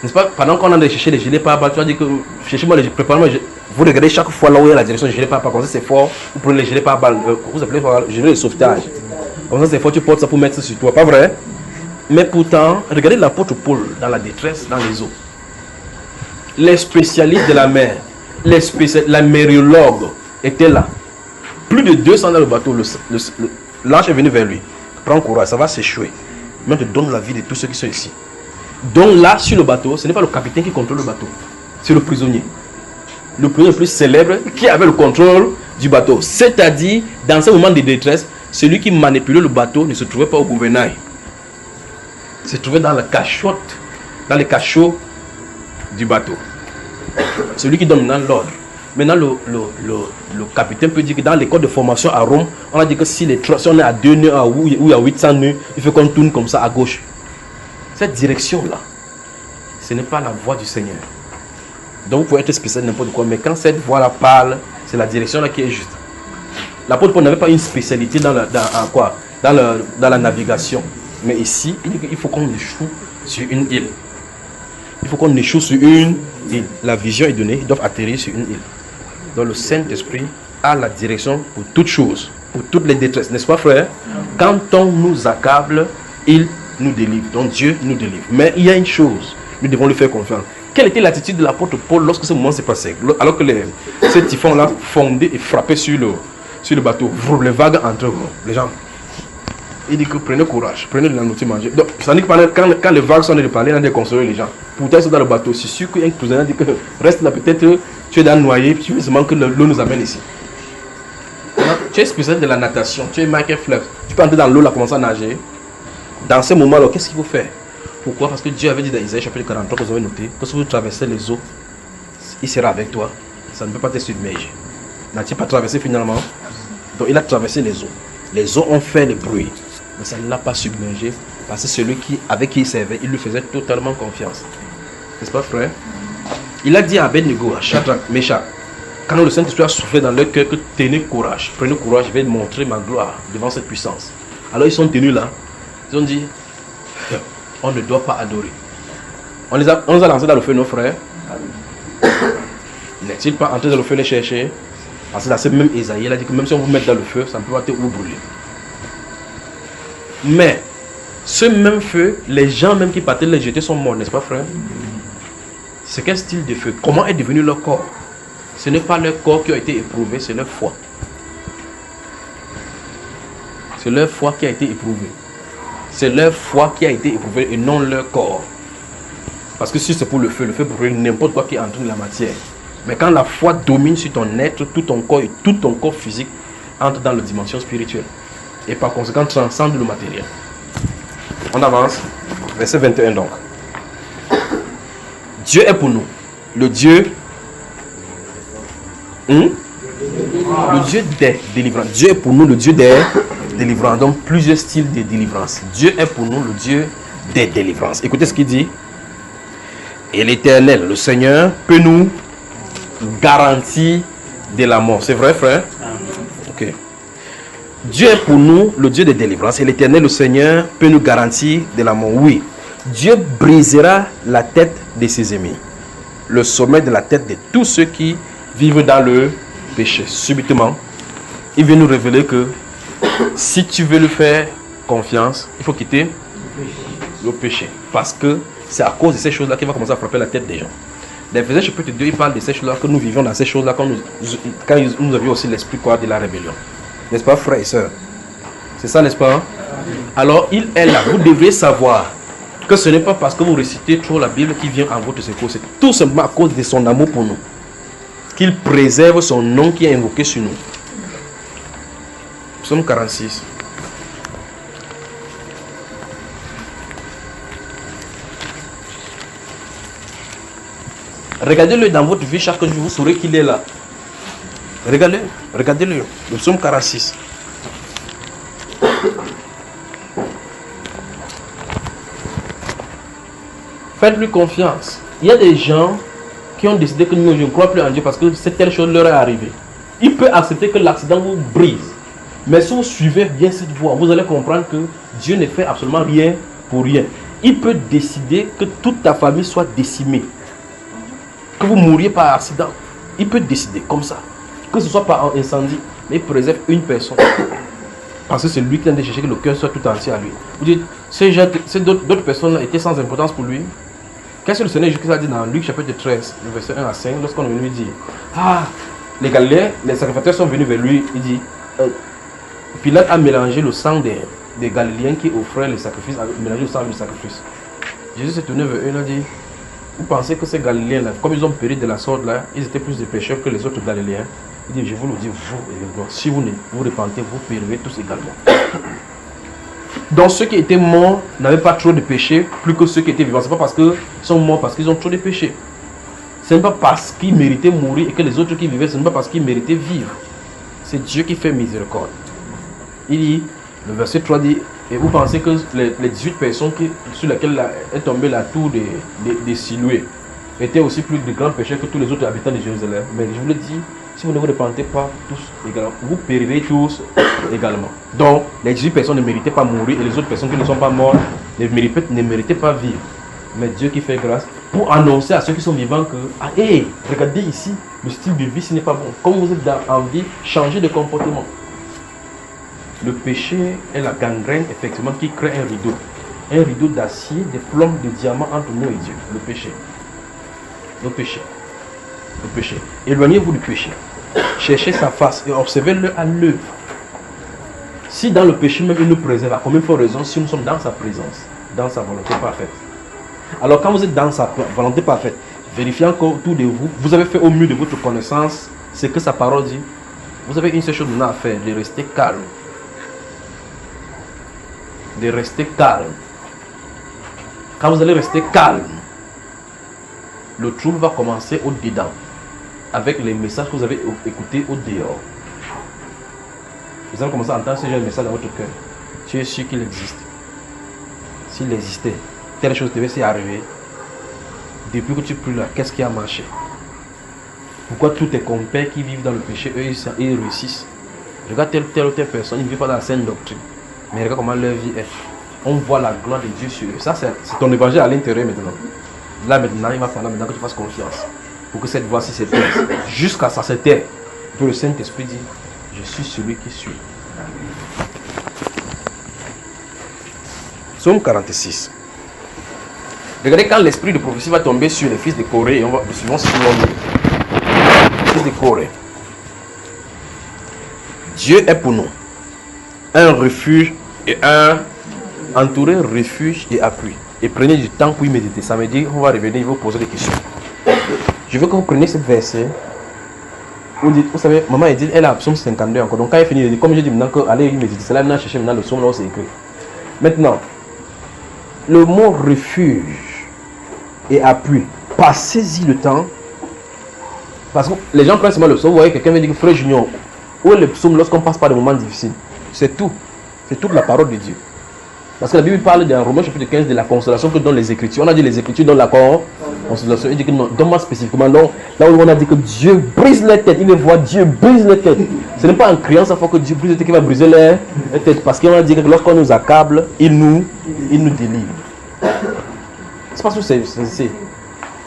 N'est-ce pas? Pendant qu'on a de chercher les gilets pare-balles, tu as dit que cherchez-moi les prépare-moi. Vous regardez chaque fois là où il y a la direction des gilets pare-balles, comme ça c'est fort, vous prenez les gilets pare-balles, vous appelez le gilet de sauvetage. Comme ça c'est fort, tu portes ça pour mettre ça sur toi, pas vrai? Mais pourtant, regardez l'apôtre Paul dans la détresse, dans les eaux. Les spécialistes de la mer, la météorologue étaient là. Plus de 200 dans le bateau, l'ange est venu vers lui. Prends courage, ça va s'échouer. Mais te donne la vie de tous ceux qui sont ici. Donc là, sur le bateau, ce n'est pas le capitaine qui contrôle le bateau. C'est le prisonnier. Le prisonnier le plus célèbre qui avait le contrôle du bateau. C'est-à-dire, dans ce moment de détresse, celui qui manipulait le bateau ne se trouvait pas au gouvernail. Il se trouvait dans la cachotte, dans les cachots du bateau. Celui qui donne maintenant l'ordre. Maintenant, le capitaine peut dire que dans l'école de formation à Rome, on a dit que si on est à 2 nœuds ou à 800 nœuds, il faut qu'on tourne comme ça à gauche. Cette direction-là, ce n'est pas la voie du Seigneur. Donc, vous pouvez être spécialiste n'importe quoi, mais quand cette voie-là parle, c'est la direction-là qui est juste. L'apôtre Paul n'avait pas une spécialité dans la navigation. Mais ici, il dit qu'il faut qu'on échoue sur une île. Il faut qu'on échoue sur une île. La vision est donnée, ils doivent atterrir sur une île. Donc, le Saint-Esprit a la direction pour toutes choses, pour toutes les détresses. N'est-ce pas, frère? Quand on nous accable, il nous délivre. Donc Dieu nous délivre. Mais il y a une chose, nous devons lui faire confiance. quelle était l'attitude de l'apôtre Paul lorsque ce moment s'est passé? Alors que ces typhons-là fondaient et frappaient sur le bateau. Les vagues entre eux, les gens. Il dit que prenez courage, prenez de la nourriture, mangez. Donc, ça dit que quand les vagues sont en train de parler, il a consoler les gens. Pourtant, ils sont dans le bateau. C'est sûr qu'un cousin dit que reste là, peut-être tu es dans le noyer, tu veux seulement que l'eau nous amène ici. Tu es spécialiste de la natation, tu es Michael Phelps. Tu peux entrer dans l'eau, là, commencer à nager. Dans ces moments-là, qu'est-ce qu'il faut faire? Pourquoi? Parce que Dieu avait dit dans Isaïe chapitre 43, que vous avez noté, que si vous traversez les eaux, il sera avec toi. Ça ne peut pas te submerger. N'a-t-il pas traversé finalement? Donc il a traversé les eaux. Les eaux ont fait le bruit. Mais ça ne l'a pas submergé. Parce que celui avec qui il servait, il lui faisait totalement confiance. N'est-ce pas, frère? Il a dit à Abednego, à Shadrach, Meshach, quand le Saint-Esprit a soufflé dans leur cœur que tenez courage, prenez courage, je vais montrer ma gloire devant cette puissance. Alors ils sont tenus là. Ils ont dit, on ne doit pas adorer. On les a lancés dans le feu, nos frères. N'est-il pas entré dans le feu les chercher? Parce que là, c'est même Isaïe, il a dit que même si on vous met dans le feu, ça ne peut pas te brûler. Mais, ce même feu, les gens même qui partaient les jeter sont morts, n'est-ce pas, frère? C'est quel style de feu? Comment est devenu leur corps? Ce n'est pas leur corps qui a été éprouvé, c'est leur foi. C'est leur foi qui a été éprouvée. C'est leur foi qui a été éprouvée et non leur corps. Parce que si c'est pour le feu brûle n'importe quoi qui entre dans la matière. Mais quand la foi domine sur ton être, tout ton corps et tout ton corps physique entre dans la dimension spirituelle. Et par conséquent transcende le matériel. On avance. Verset 21 donc. Dieu est pour nous. Le Dieu... le Dieu des délivrances. Dieu est pour nous le Dieu des délivrances. Donc plusieurs styles de délivrance. Dieu est pour nous le Dieu des délivrances. Écoutez ce qu'il dit. Et l'Éternel, le Seigneur, peut nous garantir de la mort. C'est vrai, frère? Ok. Dieu est pour nous le Dieu des délivrances. Et l'Éternel, le Seigneur, peut nous garantir de la mort. Oui. Dieu brisera la tête de ses ennemis. Le sommet de la tête de tous ceux qui vivent dans le péché. Subitement, il vient nous révéler que si tu veux lui faire confiance, il faut quitter le péché. Parce que c'est à cause de ces choses-là qu'il va commencer à frapper la tête des gens. Dans Ephésiens chapitre 2, il parle de ces choses-là, que nous vivions dans ces choses-là quand nous avions aussi l'esprit de la rébellion. N'est-ce pas, frères et sœurs? C'est ça, n'est-ce pas? Alors, il est là. Vous devez savoir que ce n'est pas parce que vous récitez trop la Bible qu'il vient en votre secours. C'est tout simplement à cause de son amour pour nous. Qu'il préserve son nom qui est invoqué sur nous. Psaume 46. Regardez-le dans votre vie chaque jour, vous saurez qu'il est là. Regardez-le, le psaume 46. Faites-lui confiance. Il y a des gens qui ont décidé que nous, je ne crois plus en Dieu parce que cette telle chose leur est arrivée. Il peut accepter que l'accident vous brise. Mais si vous suivez bien cette voie, vous allez comprendre que Dieu ne fait absolument rien pour rien. Il peut décider que toute ta famille soit décimée. Que vous mouriez par accident. Il peut décider comme ça. Que ce soit par incendie, mais il préserve une personne. Parce que c'est lui qui a cherché que le cœur soit tout entier à lui. Vous dites, ces d'autres personnes étaient sans importance pour lui. Qu'est-ce que le Seigneur Jésus a dit dans Luc chapitre 13, verset 1 à 5, lorsqu'on est venu lui dire, les Galiléens, les sacrificateurs sont venus vers lui, il dit, Pilate a mélangé le sang des Galiléens qui offraient les sacrifices, a mélangé le sang du sacrifice. Jésus s'est tourné vers eux, il a dit, vous pensez que ces Galiléens-là, comme ils ont péri de la sorte là, ils étaient plus de pécheurs que les autres Galiléens. Il dit, je vous le dis, vous également, si vous ne vous repentez, vous périrez tous également. Donc ceux qui étaient morts n'avaient pas trop de péchés, plus que ceux qui étaient vivants. Ce n'est pas parce qu'ils sont morts, parce qu'ils ont trop de péchés. Ce n'est pas parce qu'ils méritaient mourir et que les autres qui vivaient, ce n'est pas parce qu'ils méritaient vivre. C'est Dieu qui fait miséricorde. Il dit, le verset 3 dit, et vous pensez que les 18 personnes sur lesquelles est tombée la tour de Siloué étaient aussi plus de grands pécheurs que tous les autres habitants de Jérusalem. Mais je vous le dis, si vous ne vous repentez pas tous également, vous périrez tous également. Donc, les 18 personnes ne méritaient pas mourir et les autres personnes qui ne sont pas mortes ne méritaient pas vivre. Mais Dieu qui fait grâce pour annoncer à ceux qui sont vivants que, regardez ici, le style de vie, ce n'est pas bon. Comme vous êtes en vie, changez de comportement. Le péché est la gangrène, effectivement, qui crée un rideau. Un rideau d'acier, de plomb, de diamant entre nous et Dieu. Le péché. nos péchés. Nos péchés. Éloignez-vous du péché. Cherchez sa face et observez-le à l'œuvre. Si dans le péché même il nous préserve, à combien de fois raison si nous sommes dans sa présence, dans sa volonté parfaite. Alors quand vous êtes dans sa volonté parfaite, vérifiant qu'autour de vous, vous avez fait au mieux de votre connaissance ce que sa parole dit. Vous avez une seule chose à faire, de rester calme. De rester calme. Quand vous allez rester calme, le trouble va commencer au-dedans, avec les messages que vous avez écoutés au dehors. Vous allez commencer à entendre ce genre de message dans votre cœur. Tu es sûr qu'il existe. S'il existait, telle chose devait s'y arriver. Depuis que tu pries là, qu'est-ce qui a marché? Pourquoi tous tes compères qui vivent dans le péché, eux, ils réussissent? Regarde telle ou telle personne, ils ne vivent pas dans la saine doctrine. Mais regarde comment leur vie est. On voit la gloire de Dieu sur eux. Ça, c'est ton évangile à l'intérieur maintenant. Là maintenant, il va falloir maintenant que tu fasses confiance. Pour que cette voix-ci s'éteinte. Jusqu'à ça s'éteint. Que le Saint-Esprit dit, je suis celui qui suis. Psaume 46. Regardez quand l'esprit de prophétie va tomber sur les fils de Corée. On va suivant ce les fils de Corée. Dieu est pour nous un refuge et un entouré, refuge et appui. Et prenez du temps pour y méditer. Ça veut dire qu'on va revenir, il va vous poser des questions. Je veux que vous preniez ce verset. Vous savez, maman elle dit, elle a psaume 52 encore. Donc quand elle finit, elle dit, comme je dis maintenant, allez y méditer. C'est là maintenant chercher maintenant le psaume là où c'est écrit. Maintenant, le mot refuge et appui, passez-y le temps. Parce que les gens prennent seulement le psaume. Vous voyez, quelqu'un me dit, frère Junior, où est le psaume lorsqu'on passe par des moments difficiles? C'est tout. C'est toute la parole de Dieu. Parce que la Bible parle dans Romains chapitre 15 de la consolation que donnent les Écritures. On a dit les Écritures donnent la consolation. Il dit que non, donne-moi spécifiquement. Non, là où on a dit que Dieu brise les têtes. Il les voit, Dieu brise les têtes. Ce n'est pas en criant ça fois que Dieu brise les têtes qu'il va briser les têtes. Parce qu'on a dit que lorsqu'on nous accable, il nous délivre. C'est parce que c'est.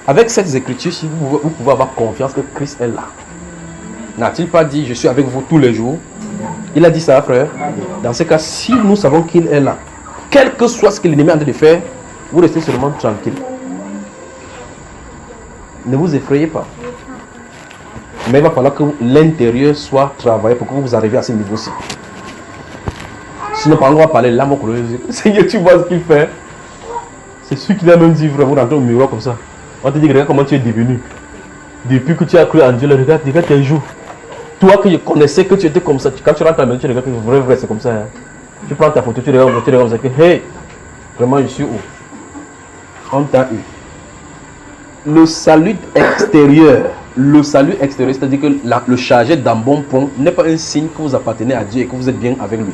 Avec cette Écriture, si vous pouvez avoir confiance que Christ est là. N'a-t-il pas dit, je suis avec vous tous les jours? Il a dit ça, frère. Dans ce cas, si nous savons qu'il est là, quel que soit ce que l'ennemi est en train de faire, vous restez seulement tranquille. Ne vous effrayez pas. Mais il va falloir que l'intérieur soit travaillé pour que vous arriviez à ce niveau-ci. Sinon, par exemple, on va parler là, mon Seigneur, tu vois ce qu'il fait. C'est celui qui a même dit, vraiment, dans ton miroir comme ça. On te dit, regarde comment tu es devenu. Depuis que tu as cru en Dieu, regarde tes jours. Toi que je connaissais que tu étais comme ça, quand tu rentres à la maison, tu regardes que vrai, c'est comme ça. Hein. Tu prends ta photo, tu regardes comme ça, que hey, vraiment je suis où? On t'a eu. Le salut extérieur, c'est-à-dire que le chargé d'un bon point n'est pas un signe que vous appartenez à Dieu et que vous êtes bien avec lui.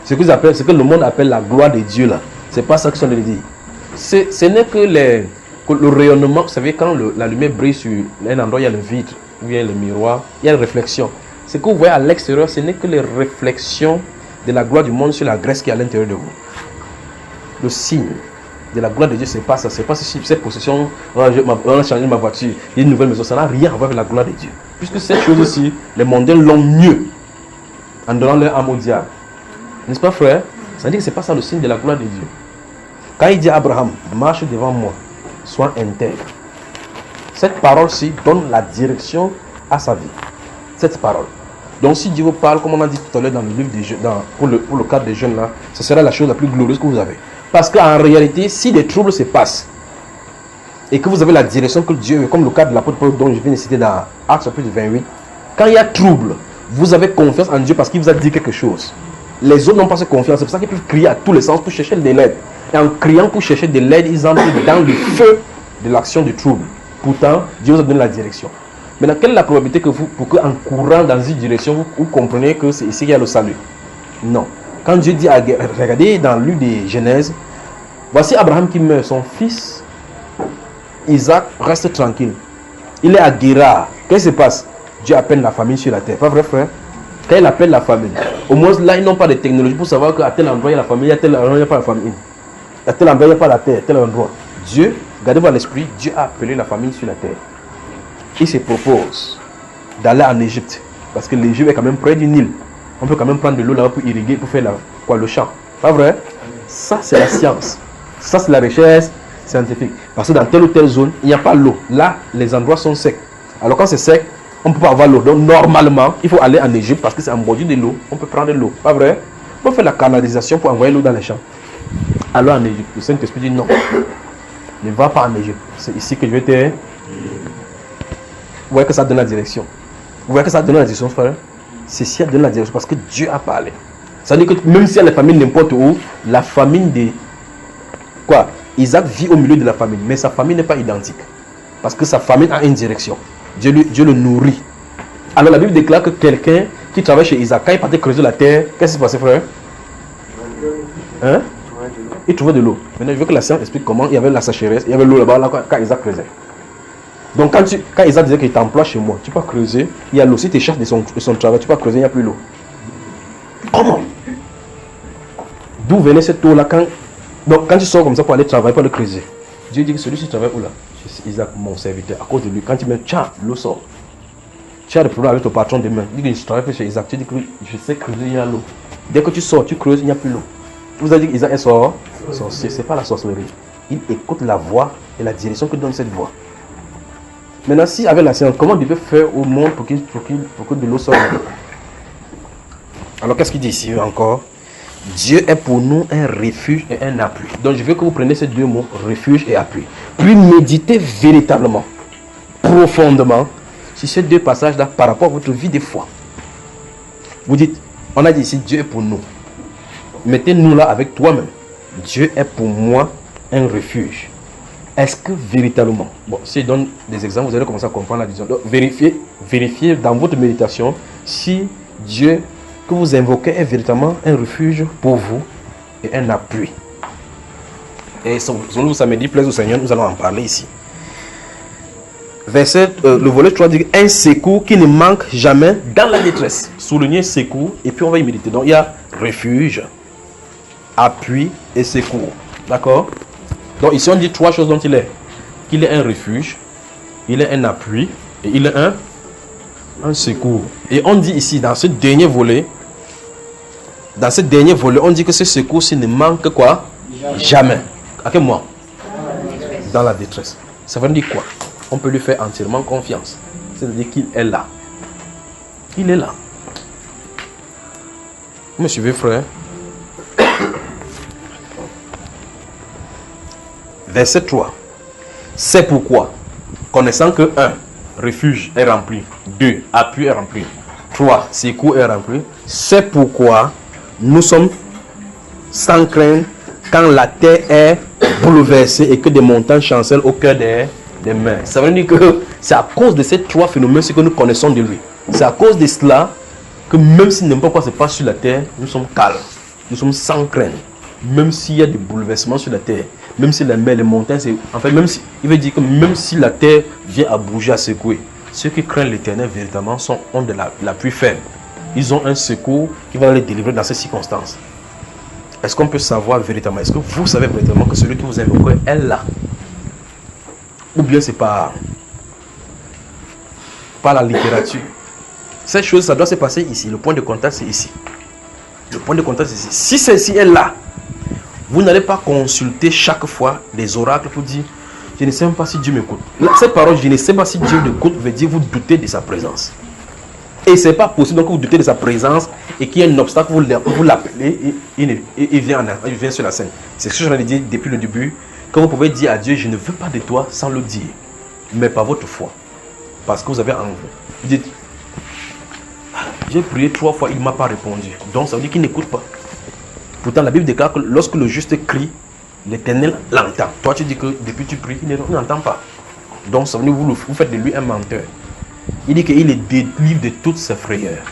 Ce que le monde appelle la gloire de Dieu là, c'est pas ça que ça veut dire. Ce n'est que le rayonnement, vous savez, quand la lumière brille sur un endroit, il y a le vitre, où il y a le miroir, il y a la réflexion. Ce que vous voyez à l'extérieur, ce n'est que les réflexions de la gloire du monde sur la graisse qui est à l'intérieur de vous. Le signe de la gloire de Dieu, c'est pas ça. C'est pas cette possession, on a changé ma voiture, il y a une nouvelle maison, ça n'a rien à voir avec la gloire de Dieu. Puisque cette chose aussi, les mondains l'ont mieux en donnant leur âme au diable. N'est-ce pas, frère? Ça veut dire que c'est pas ça le signe de la gloire de Dieu. Quand il dit à Abraham, marche devant moi, sois intègre. Cette parole-ci donne la direction à sa vie. Cette parole. Donc si Dieu vous parle, comme on a dit tout à l'heure dans le livre des jeunes, pour le cadre des jeunes là, ce sera la chose la plus glorieuse que vous avez. Parce qu'en réalité, si des troubles se passent, et que vous avez la direction que Dieu veut, comme le cas de l'apôtre Paul dont je viens de citer dans Actes chapitre 28, quand il y a trouble, vous avez confiance en Dieu parce qu'il vous a dit quelque chose. Les autres n'ont pas cette confiance, c'est pour ça qu'ils peuvent crier à tous les sens pour chercher de l'aide. Et en criant pour chercher de l'aide, ils entrent dans le feu de l'action du trouble. Pourtant, Dieu vous a donné la direction. Maintenant, quelle est la probabilité que pour qu'en courant dans une direction, vous comprenez que c'est ici qu'il y a le salut? Non. Quand Dieu dit, regardez dans le livre de Genèse, voici Abraham qui meurt, son fils Isaac reste tranquille. Il est à Guérar. Qu'est-ce qui se passe? Dieu appelle la famille sur la terre. Pas vrai, frère? Quand il appelle la famille, au moins là, ils n'ont pas de technologie pour savoir qu'à tel endroit il y a la famille, à tel endroit il n'y a pas la famille. À tel endroit il n'y a pas la terre, à tel endroit. Dieu, gardez-vous à l'esprit, Dieu a appelé la famille sur la terre. Il se propose d'aller en Égypte. Parce que l'Égypte est quand même près du Nil. On peut quand même prendre de l'eau là pour irriguer, pour faire le champ. Pas vrai? Ça, c'est la science. Ça, c'est la richesse scientifique. Parce que dans telle ou telle zone, il n'y a pas l'eau. Là, les endroits sont secs. Alors quand c'est sec, on ne peut pas avoir l'eau. Donc normalement, il faut aller en Égypte parce que c'est en bordure de l'eau. On peut prendre l'eau. Pas vrai? On peut faire la canalisation pour envoyer l'eau dans les champs. Alors en Égypte, le Saint-Esprit dit non. Ne va pas en Égypte. C'est ici que je vais te... Vous voyez que ça donne la direction. Vous voyez que ça donne la direction, frère? C'est si elle donne la direction parce que Dieu a parlé. Ça veut dire que même si elle est famine n'importe où, la famine de... Quoi? Isaac vit au milieu de la famine, mais sa famine n'est pas identique. Parce que sa famine a une direction. Dieu le nourrit. Alors la Bible déclare que quelqu'un qui travaille chez Isaac, quand il partait creuser la terre, qu'est-ce qui s'est passé, frère? Hein? Il trouvait de l'eau. Maintenant, je veux que la science explique comment il y avait la sécheresse, il y avait l'eau là-bas là, quand Isaac creusait. Donc quand Isaac disait qu'il t'emploie chez moi, tu peux creuser, il y a l'eau. Si tu cherches de son travail, tu peux creuser, il n'y a plus l'eau. Comment? D'où venait cette eau là quand tu sors comme ça pour aller travailler, pour aller creuser, Dieu dit que celui-ci travaille où là? Chez Isaac, mon serviteur. À cause de lui, quand tu mets, tiens, l'eau sort. Tu as des problèmes avec ton patron demain. Il dit que je travaille chez Isaac. Tu dis que je sais creuser, il y a l'eau. Dès que tu sors, tu creuses, il n'y a plus l'eau. Vous avez dit qu'Isaac est sorcier. Ce n'est pas la sorcellerie. Il écoute la voix et la direction que donne cette voix. Maintenant, si avec la science, comment Dieu peut faire au monde pour que de l'eau sorte? Alors, qu'est-ce qu'il dit ici encore? Dieu est pour nous un refuge et un appui. Donc, je veux que vous preniez ces deux mots, refuge et appui. Puis méditez véritablement, profondément, sur ces deux passages-là par rapport à votre vie de foi. Vous dites, on a dit ici, Dieu est pour nous. Mettez-nous là avec toi-même. Dieu est pour moi un refuge. Est-ce que véritablement, bon, si je donne des exemples, vous allez commencer à comprendre la vision. Donc, vérifiez dans votre méditation si Dieu que vous invoquez est véritablement un refuge pour vous et un appui. Et selon vous samedi, plaise au Seigneur, nous allons en parler ici. Verset, le volet 3 dit un secours qui ne manque jamais dans la détresse. Souligner secours et puis on va y méditer. Donc il y a refuge, appui et secours. D'accord? Donc ici on dit trois choses dont il est. Qu'il est un refuge, il est un appui et il est un secours. Et on dit ici dans ce dernier volet, on dit que ce secours-ci ne manque quoi? Jamais. À quel moment? Dans la détresse. Ça veut dire quoi? On peut lui faire entièrement confiance. C'est-à-dire qu'il est là. Il est là. Vous me suivez, frère? Verset 3. C'est pourquoi, connaissant que 1, refuge est rempli. 2, appui est rempli. 3, secours est rempli. C'est pourquoi nous sommes sans crainte quand la terre est bouleversée et que des montagnes chancellent au cœur des mers. Ça veut dire que c'est à cause de ces trois phénomènes que nous connaissons de lui. C'est à cause de cela que même si n'importe quoi se passe sur la terre, nous sommes calmes. Nous sommes sans crainte. Même s'il y a des bouleversements sur la terre, même si la mer, les montagnes, en fait, même si, il veut dire que même si la terre vient à bouger, à secouer, ceux qui craignent l'Éternel véritablement ont de la pluie faible. Ils ont un secours qui va les délivrer dans ces circonstances. Est-ce qu'on peut savoir véritablement? Est-ce que vous savez véritablement que celui qui vous invoque est là? Ou bien c'est pas la littérature? Cette chose, ça doit se passer ici. Le point de contact, c'est ici. Le point de contact, c'est ici. Si celle-ci est là, vous n'allez pas consulter chaque fois les oracles pour dire je ne sais même pas si Dieu m'écoute. Cette parole, je ne sais pas si Dieu m'écoute, veut dire vous doutez de sa présence. Et ce n'est pas possible donc vous doutez de sa présence et qu'il y a un obstacle, vous l'appelez et il vient sur la scène. C'est ce que j'en ai dit depuis le début. Quand vous pouvez dire à Dieu, je ne veux pas de toi sans le dire, mais par votre foi. Parce que vous avez envie. Vous dites, j'ai prié 3 fois, il ne m'a pas répondu. Donc ça veut dire qu'il n'écoute pas. Pourtant la Bible déclare que lorsque le juste crie, l'Éternel l'entend. Toi tu dis que depuis tu pries, il n'entend pas. Donc ça veut dire que vous faites de lui un menteur. Il dit qu'il est délivré de toutes ses frayeurs.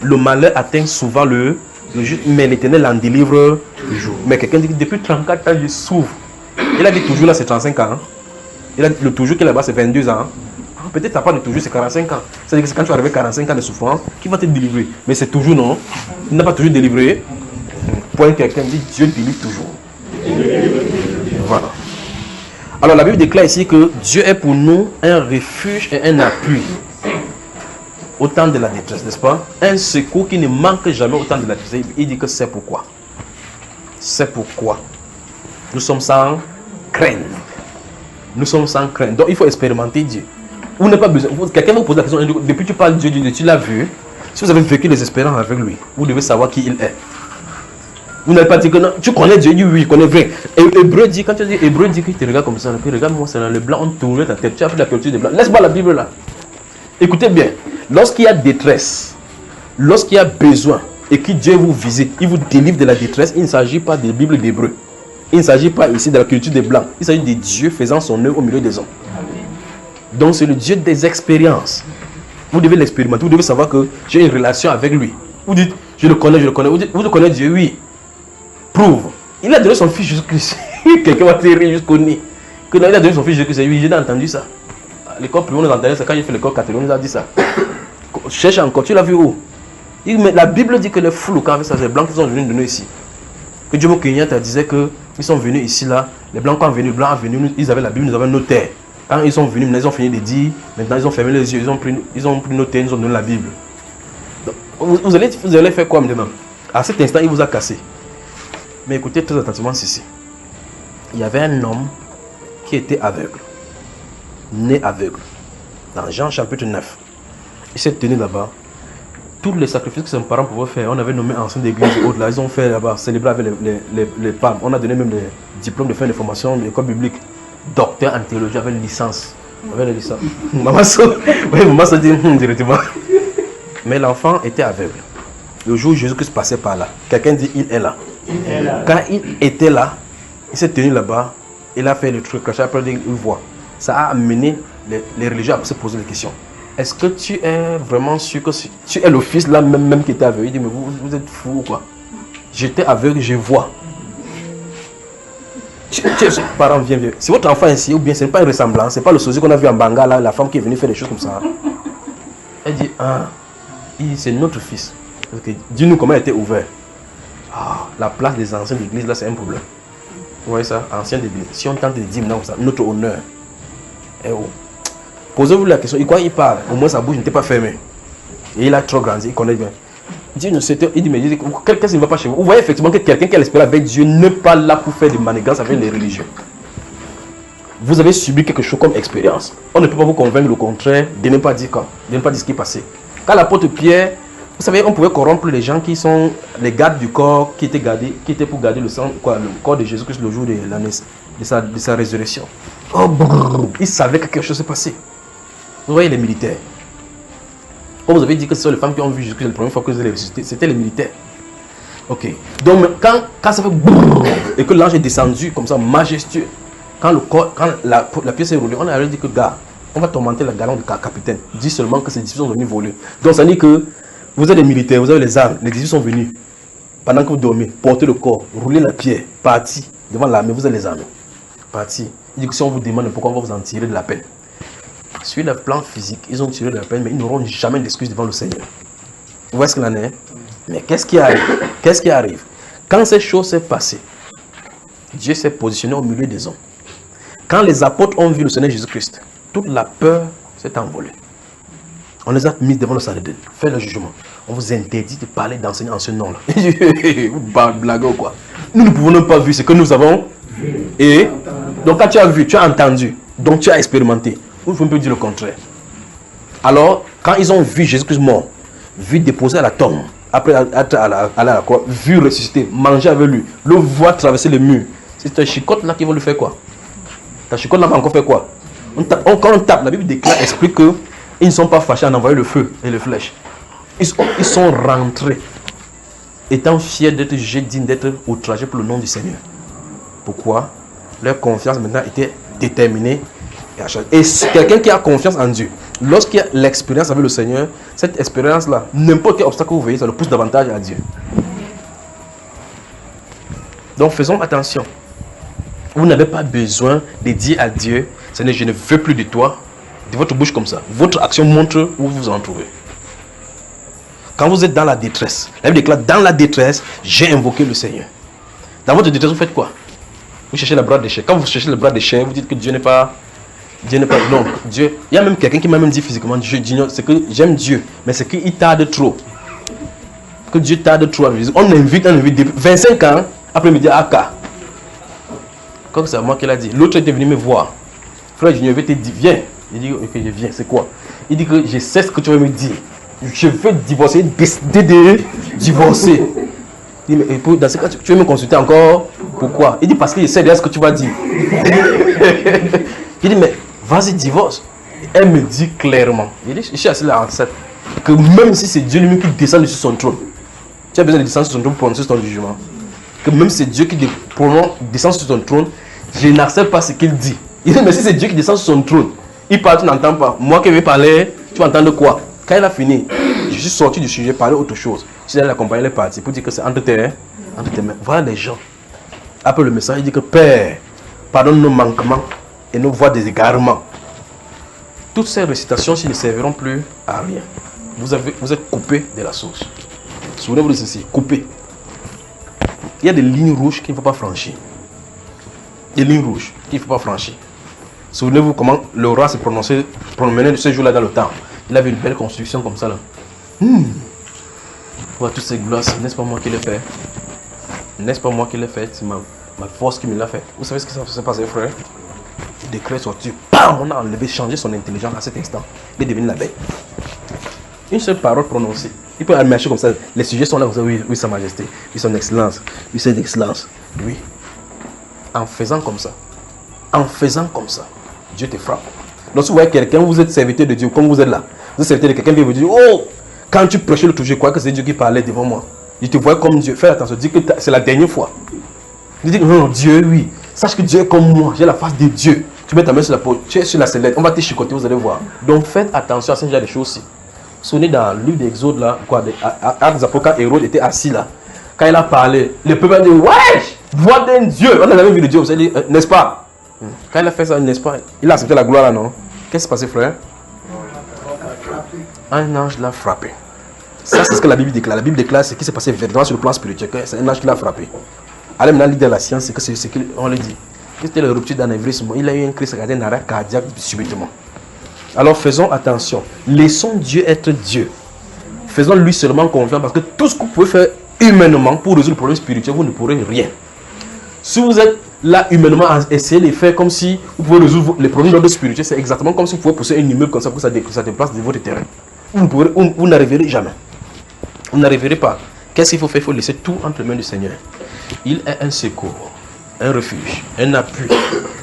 Le malheur atteint souvent le juste, mais l'Éternel en délivre toujours. Mais quelqu'un dit que depuis 34 ans, je souffre. Il a dit toujours là, c'est 35 ans. Hein? Il a dit le toujours qui est là-bas, c'est 22 ans. Hein? Peut-être tu n'as pas de toujours, c'est 45 ans. C'est-à-dire que c'est quand tu arrives à 45 ans de souffrance, qui va te délivrer. Mais c'est toujours non. Il n'a pas toujours délivré. Point quelqu'un dit Dieu délivre toujours. Voilà. Alors la Bible déclare ici que Dieu est pour nous un refuge et un appui au temps de la détresse, n'est-ce pas? Un secours qui ne manque jamais au temps de la détresse. Il dit que c'est pourquoi. C'est pourquoi nous sommes sans crainte. Nous sommes sans crainte. Donc il faut expérimenter Dieu. Vous n'avez pas besoin. Quelqu'un vous pose la question, depuis que tu parles de Dieu, tu l'as vu. Si vous avez vécu les expériences avec lui, vous devez savoir qui il est. Vous n'avez pas dit que non, tu connais Dieu, il dit oui, je connais vrai. Et Hébreu dit, quand tu dis Hébreu dit qu'il te regarde comme ça, puis regarde-moi, c'est dans le blanc, on tourne ta tête, tu as fait la culture des blancs. Laisse-moi la Bible là. Écoutez bien, lorsqu'il y a détresse, lorsqu'il y a besoin, et que Dieu vous visite, il vous délivre de la détresse, il ne s'agit pas de la Bible d'Hébreu. Il ne s'agit pas ici de la culture des blancs. Il s'agit de Dieu faisant son œuvre au milieu des hommes. Donc c'est le Dieu des expériences. Vous devez l'expérimenter. Vous devez savoir que j'ai une relation avec lui. Vous dites, je le connais, je le connais. Vous dites, vous le connaissez Dieu, oui. Prouve. Il a donné son fils Jésus-Christ. Quelqu'un va te rire jusqu'au nez. Que non, il a donné son fils Jésus-Christ. Oui, j'ai entendu ça. À l'école primaire, on entendait ça. Quand j'ai fait l'école catholique, on nous a dit ça. Cherche encore. Tu l'as vu où? La Bible dit que les flous, quand avec ça, c'est les blancs qui sont venus de nous ici. Que Jomo Kenyatta disait qu'ils sont venus ici, là. Les blancs, quand les blancs sont venus, ils avaient la Bible, nous avions nos terres. Quand ils sont venus, maintenant ils ont fini de dire, maintenant ils ont fermé les yeux, ils ont pris nos terres, ils nous ont donné la Bible. Donc, vous allez faire quoi maintenant? À cet instant, il vous a cassé. Mais écoutez très attentivement ceci. Il y avait un homme qui était aveugle. Né aveugle. Dans Jean chapitre 9. Il s'est tenu là-bas. Tous les sacrifices que ses parents pouvaient faire, on avait nommé anciens d'église et autres là, ils ont fait là-bas, célébrer avec les palmes. On a donné même des diplômes de fin de formation de l'école biblique. Docteur en théologie avec licence. Avec la licence. Maman se dit directement. Mais l'enfant était aveugle. Le jour où Jésus-Christ passait par là, quelqu'un dit il est là. Quand il était là, il s'est tenu là-bas, il a fait le truc, après il voit. Ça a amené les religieux à se poser des questions. Est-ce que tu es vraiment sûr que tu es le fils là même qui était aveugle? Il dit mais vous êtes fou ou quoi? J'étais aveugle, je vois. Parents, viens. C'est votre enfant ici ou bien ce n'est pas une ressemblance? C'est pas le sosie qu'on a vu en Banga là, la femme qui est venue faire des choses comme ça. Elle dit c'est notre fils. Okay. Dis-nous comment il était ouvert. La place des anciens d'église là c'est un problème. Vous voyez ça? Anciens d'église. Si on tente de dire maintenant ça, notre honneur. Posez-vous la question, quand il parle, au moins sa bouche n'était pas fermée. Et il a trop grandi, il connaît bien. Dieu nous c'était, il dit, mais qu'est-ce qui ne va pas chez vous? Vous voyez effectivement que quelqu'un qui a l'espérance avec Dieu n'est pas là pour faire des manigances avec les religieux. Vous avez subi quelque chose comme expérience. On ne peut pas vous convaincre le contraire de ne pas dire quoi, de ne pas dire ce qui est passé. Quand l'apôtre Pierre, vous savez, on pouvait corrompre les gens qui sont les gardes du corps, qui étaient pour garder le sang, le corps de Jésus-Christ le jour de sa résurrection. Ils savaient que quelque chose s'est passé. Vous voyez les militaires. Comme vous avez dit que ce sont les femmes qui ont vu Jésus-Christ la première fois que vous avez ressuscité, c'était les militaires. Ok. Donc quand ça fait et que l'ange est descendu comme ça, majestueux, quand la pièce est roulée, on a dit que gars, on va tourmenter la galon du capitaine. Dis seulement que ces disciples sont venus voler. Donc ça dit que vous êtes des militaires, vous avez les armes, les disciples sont venus. Pendant que vous dormez, portez le corps, roulez la pierre, parti devant l'armée, vous avez les armes. Parti. Il dit que si on vous demande pourquoi on va vous en tirer de la peine. Sur le plan physique, ils ont tiré de la peine, mais ils n'auront jamais d'excuses devant le Seigneur. Vous voyez ce qu'il en est? Mais qu'est-ce qui arrive? Qu'est-ce qui arrive? Quand ces choses s'est passées, Dieu s'est positionné au milieu des hommes. Quand les apôtres ont vu le Seigneur Jésus-Christ, toute la peur s'est envolée. On les a mis devant le Sanhédrin, fait le jugement. On vous interdit de parler, d'enseigner en ce nom-là. Vous blaguez ou quoi? Nous ne pouvons même pas voir ce que nous avons. Et donc quand tu as vu, tu as entendu, donc tu as expérimenté. Vous ne pouvez pas dire le contraire. Alors, quand ils ont vu Jésus-Christ mort, vu déposé à la tombe, après être à la croix, vu ressusciter, manger avec lui, le voir traverser le mur, c'est ta chicotte là qui va lui faire quoi? Ta chicotte là va encore faire quoi? Quand on tape, la Bible déclare, explique qu'ils ne sont pas fâchés en envoyant le feu et les flèches. Ils sont rentrés, étant fiers d'être jugés, dignes d'être outragés pour le nom du Seigneur. Pourquoi? Leur confiance maintenant était déterminée. Et quelqu'un qui a confiance en Dieu, lorsqu'il a l'expérience avec le Seigneur, cette expérience-là, n'importe quel obstacle que vous voyez, ça le pousse davantage à Dieu. Donc faisons attention. Vous n'avez pas besoin de dire à Dieu, Seigneur, je ne veux plus de toi, de votre bouche comme ça. Votre action montre où vous vous en trouvez. Quand vous êtes dans la détresse, la Bible déclare, dans la détresse, j'ai invoqué le Seigneur. Dans votre détresse, vous faites quoi? Vous cherchez le bras de chair. Quand vous cherchez le bras de chair, vous dites que Dieu n'est pas... Donc, Dieu, il y a même quelqu'un qui m'a même dit physiquement, c'est que j'aime Dieu, mais c'est qu'il tarde trop. Que Dieu tarde trop. On invite depuis 25 ans, après il me dit, Comme c'est à moi qu'il a dit. L'autre était venu me voir. Frère Junior avait dit, viens. Il dit, ok, je viens, c'est quoi? Il dit que je sais ce que tu veux me dire. Je veux divorcer, décider de divorcer. Il dit, mais dans ce cas, tu veux me consulter encore? Pourquoi? Il dit, parce que je sais déjà ce que tu vas dire. Il dit, mais vas-y, divorce. Elle me dit clairement, il dit, je suis assis là en 7, que même si c'est Dieu lui-même qui descend sur son trône, tu as besoin de descendre sur son trône pour prononcer ton jugement. Que même si c'est Dieu qui descend sur son trône, je n'accepte pas ce qu'il dit. Il dit, mais si c'est Dieu qui descend sur son trône, il parle, tu n'entends pas. Moi qui vais parler, tu vas entendre quoi? Quand il a fini, je suis sorti du sujet, parler autre chose. Je suis allé l'accompagner, il est parti pour dire que c'est entre tes mains. Voilà les gens. Après le message, il dit que Père, pardonne nos manquements et nos voies des égarements. Toutes ces récitations-ci ne serviront plus à rien. Vous êtes coupé de la source. Souvenez-vous de ceci, coupé. Il y a des lignes rouges qu'il ne faut pas franchir. Des lignes rouges qu'il ne faut pas franchir. Souvenez-vous comment le roi s'est prononcé ce jour-là dans le temps. Il avait une belle construction comme ça là. Voilà toutes ces gloires, n'est-ce pas moi qui l'ai fait? N'est-ce pas moi qui l'ai fait? C'est ma force qui me l'a fait. Vous savez ce qui s'est passé, frère? Le décret est sorti. Bam! On a enlevé, changé son intelligence à cet instant. Il est devenu la bête. Une seule parole prononcée. Il peut marcher comme ça. Les sujets sont là. Vous savez, oui, Sa Majesté. Oui, Son Excellence. Oui, Son Excellence. Oui. En faisant comme ça. Dieu te frappe. Lorsque vous voyez quelqu'un, vous êtes serviteur de Dieu, comme vous êtes là. Vous êtes serviteur de quelqu'un qui vous dit, oh, quand tu prêchais l'autre jour, je crois que c'est Dieu qui parlait devant moi. Je te vois comme Dieu. Fais attention, dis que c'est la dernière fois. Je dis que non, Dieu, oui. Sache que Dieu est comme moi. J'ai la face de Dieu. Tu mets ta main sur la peau, tu es sur la sellette. On va te chicoter, vous allez voir. Donc faites attention à ce genre de choses aussi. Souvenez dans le livre d'Exode, là, quoi, Actes des Apôtres, quand Hérode était assis là, quand il a parlé, le peuple a dit, wesh, voix d'un Dieu. On n'a jamais vu de Dieu, vous avez dit, n'est-ce pas? Quand il a fait ça, n'est-ce pas? Il a accepté la gloire là, non? Qu'est-ce qui s'est passé, frère? Un ange l'a frappé. Ça, c'est ce que la Bible déclare. La Bible déclare ce qui s'est passé véritablement sur le plan spirituel. C'est un ange qui l'a frappé. Allez, maintenant, l'idée de la science, c'est que c'est ce qu'on le dit. C'était la rupture d'anévrisme. Il a eu une crise cardiaque subitement. Alors faisons attention. Laissons Dieu être Dieu. Faisons-lui seulement confiance parce que tout ce que vous pouvez faire humainement pour résoudre le problème spirituel, vous ne pourrez rien. Si vous êtes là humainement à essayer de faire comme si vous pouvez résoudre les problèmes d'ordre spirituel, c'est exactement comme si vous pouvez pousser un immeuble comme ça pour que ça déplace de votre terrain. Vous n'arriverez jamais. Vous n'arriverez pas. Qu'est-ce qu'il faut faire? Il faut laisser tout entre les mains du Seigneur. Il est un secours, un refuge, un appui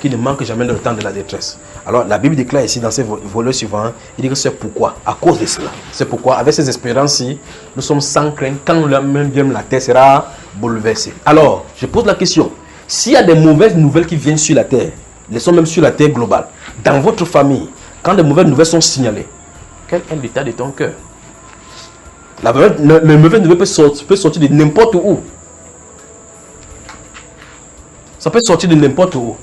qui ne manque jamais dans le temps de la détresse. Alors la Bible déclare ici dans ces volets suivants, il dit que c'est pourquoi, à cause de cela, c'est pourquoi avec ces espérances-ci, nous sommes sans crainte quand même la terre sera bouleversée. Alors, je pose la question, s'il y a des mauvaises nouvelles qui viennent sur la terre, elles sont même sur la terre globale, dans votre famille, quand des mauvaises nouvelles sont signalées, quel est l'état de ton cœur? Le mauvais nouvelle peut sortir de n'importe où. Ça peut sortir de n'importe où.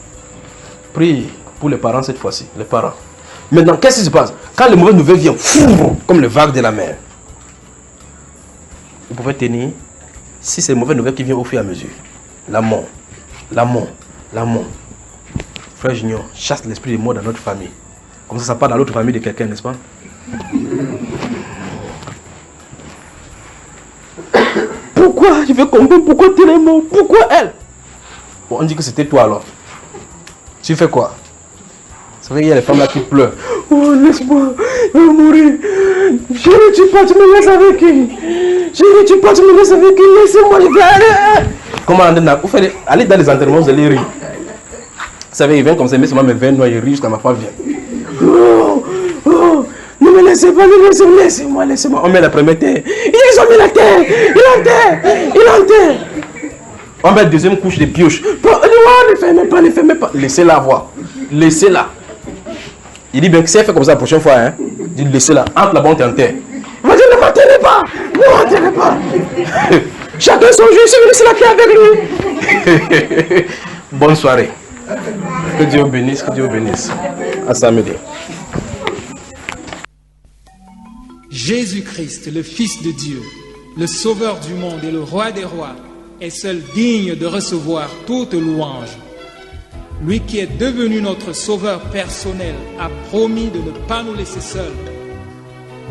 Prie pour les parents cette fois-ci, les parents. Maintenant, qu'est-ce qui se passe? Quand les mauvaises nouvelles viennent, comme les vagues de la mer, vous pouvez tenir, si c'est les mauvaises nouvelles qui viennent au fur et à mesure. L'amour. Frère Junior, chasse l'esprit de mort dans notre famille. Comme ça part dans l'autre famille de quelqu'un, n'est-ce pas? Pourquoi? Je veux comprendre pourquoi tu es mort. Pourquoi elle? Bon, on dit que c'était toi alors. Tu fais quoi? C'est vrai qu'il y a les femmes là qui pleurent. Oh, laisse-moi, je vais mourir. Chérie, tu pars, tu me laisses avec qui? Chérie, tu pars, tu me laisses avec qui? Laissez-moi, je vais aller. Comment vous faites aller dans les enterrements, vous allez rire. Vous savez, il vient comme ça, mais seulement mes veines noires, il rit jusqu'à ma femme vient. Oh, ne me laissez pas, laissez-moi. On met la première terre. Ils ont mis la terre. Il enterre. On met la deuxième couche de pioche. Ne fermez pas. Laissez-la voir. Laissez-la. Il dit bien que si elle fait comme ça la prochaine fois, hein, il dit laissez-la. Entre la bonne terre. Il va dire ne m'enterrez pas. Chacun son jeu, si vous laissez la terre avec lui. Bonne soirée. Que Dieu bénisse, À samedi. Jésus-Christ, le Fils de Dieu, le Sauveur du monde et le Roi des rois, est seul digne de recevoir toute louange. Lui qui est devenu notre Sauveur personnel a promis de ne pas nous laisser seuls.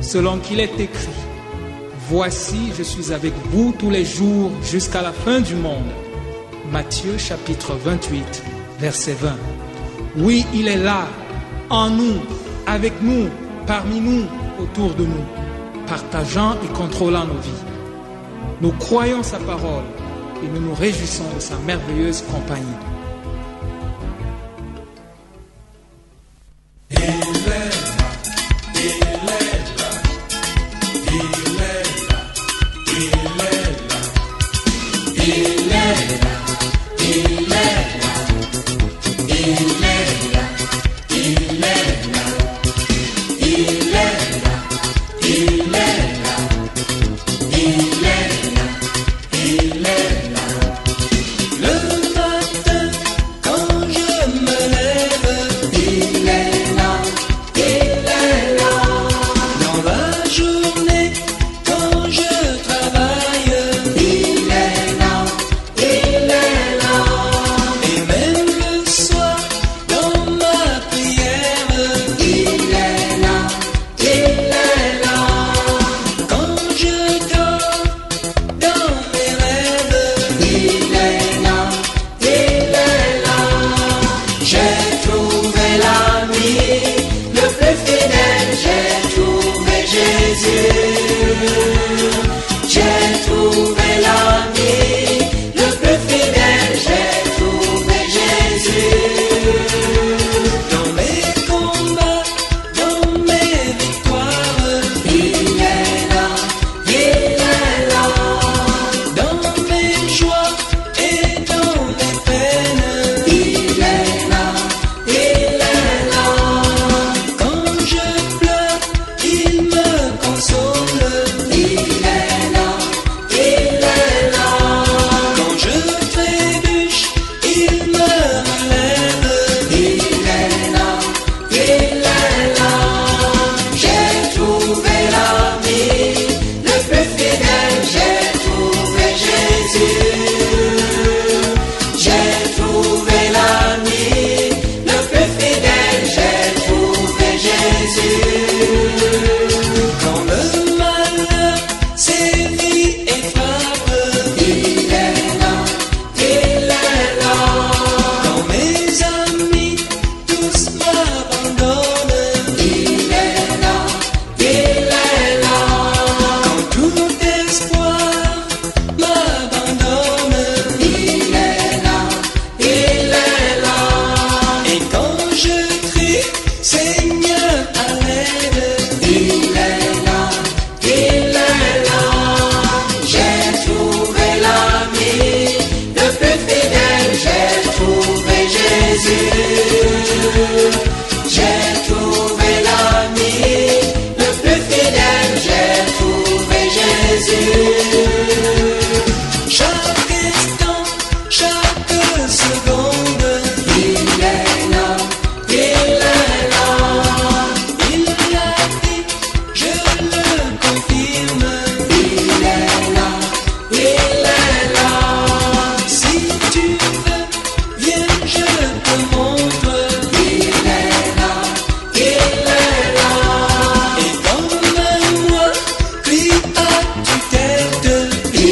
Selon qu'il est écrit, « Voici, je suis avec vous tous les jours jusqu'à la fin du monde. » Matthieu chapitre 28, verset 20. Oui, il est là, en nous, avec nous, parmi nous, autour de nous, partageant et contrôlant nos vies. Nous croyons sa parole et nous nous réjouissons de sa merveilleuse compagnie.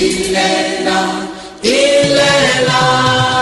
Il est là, il est là.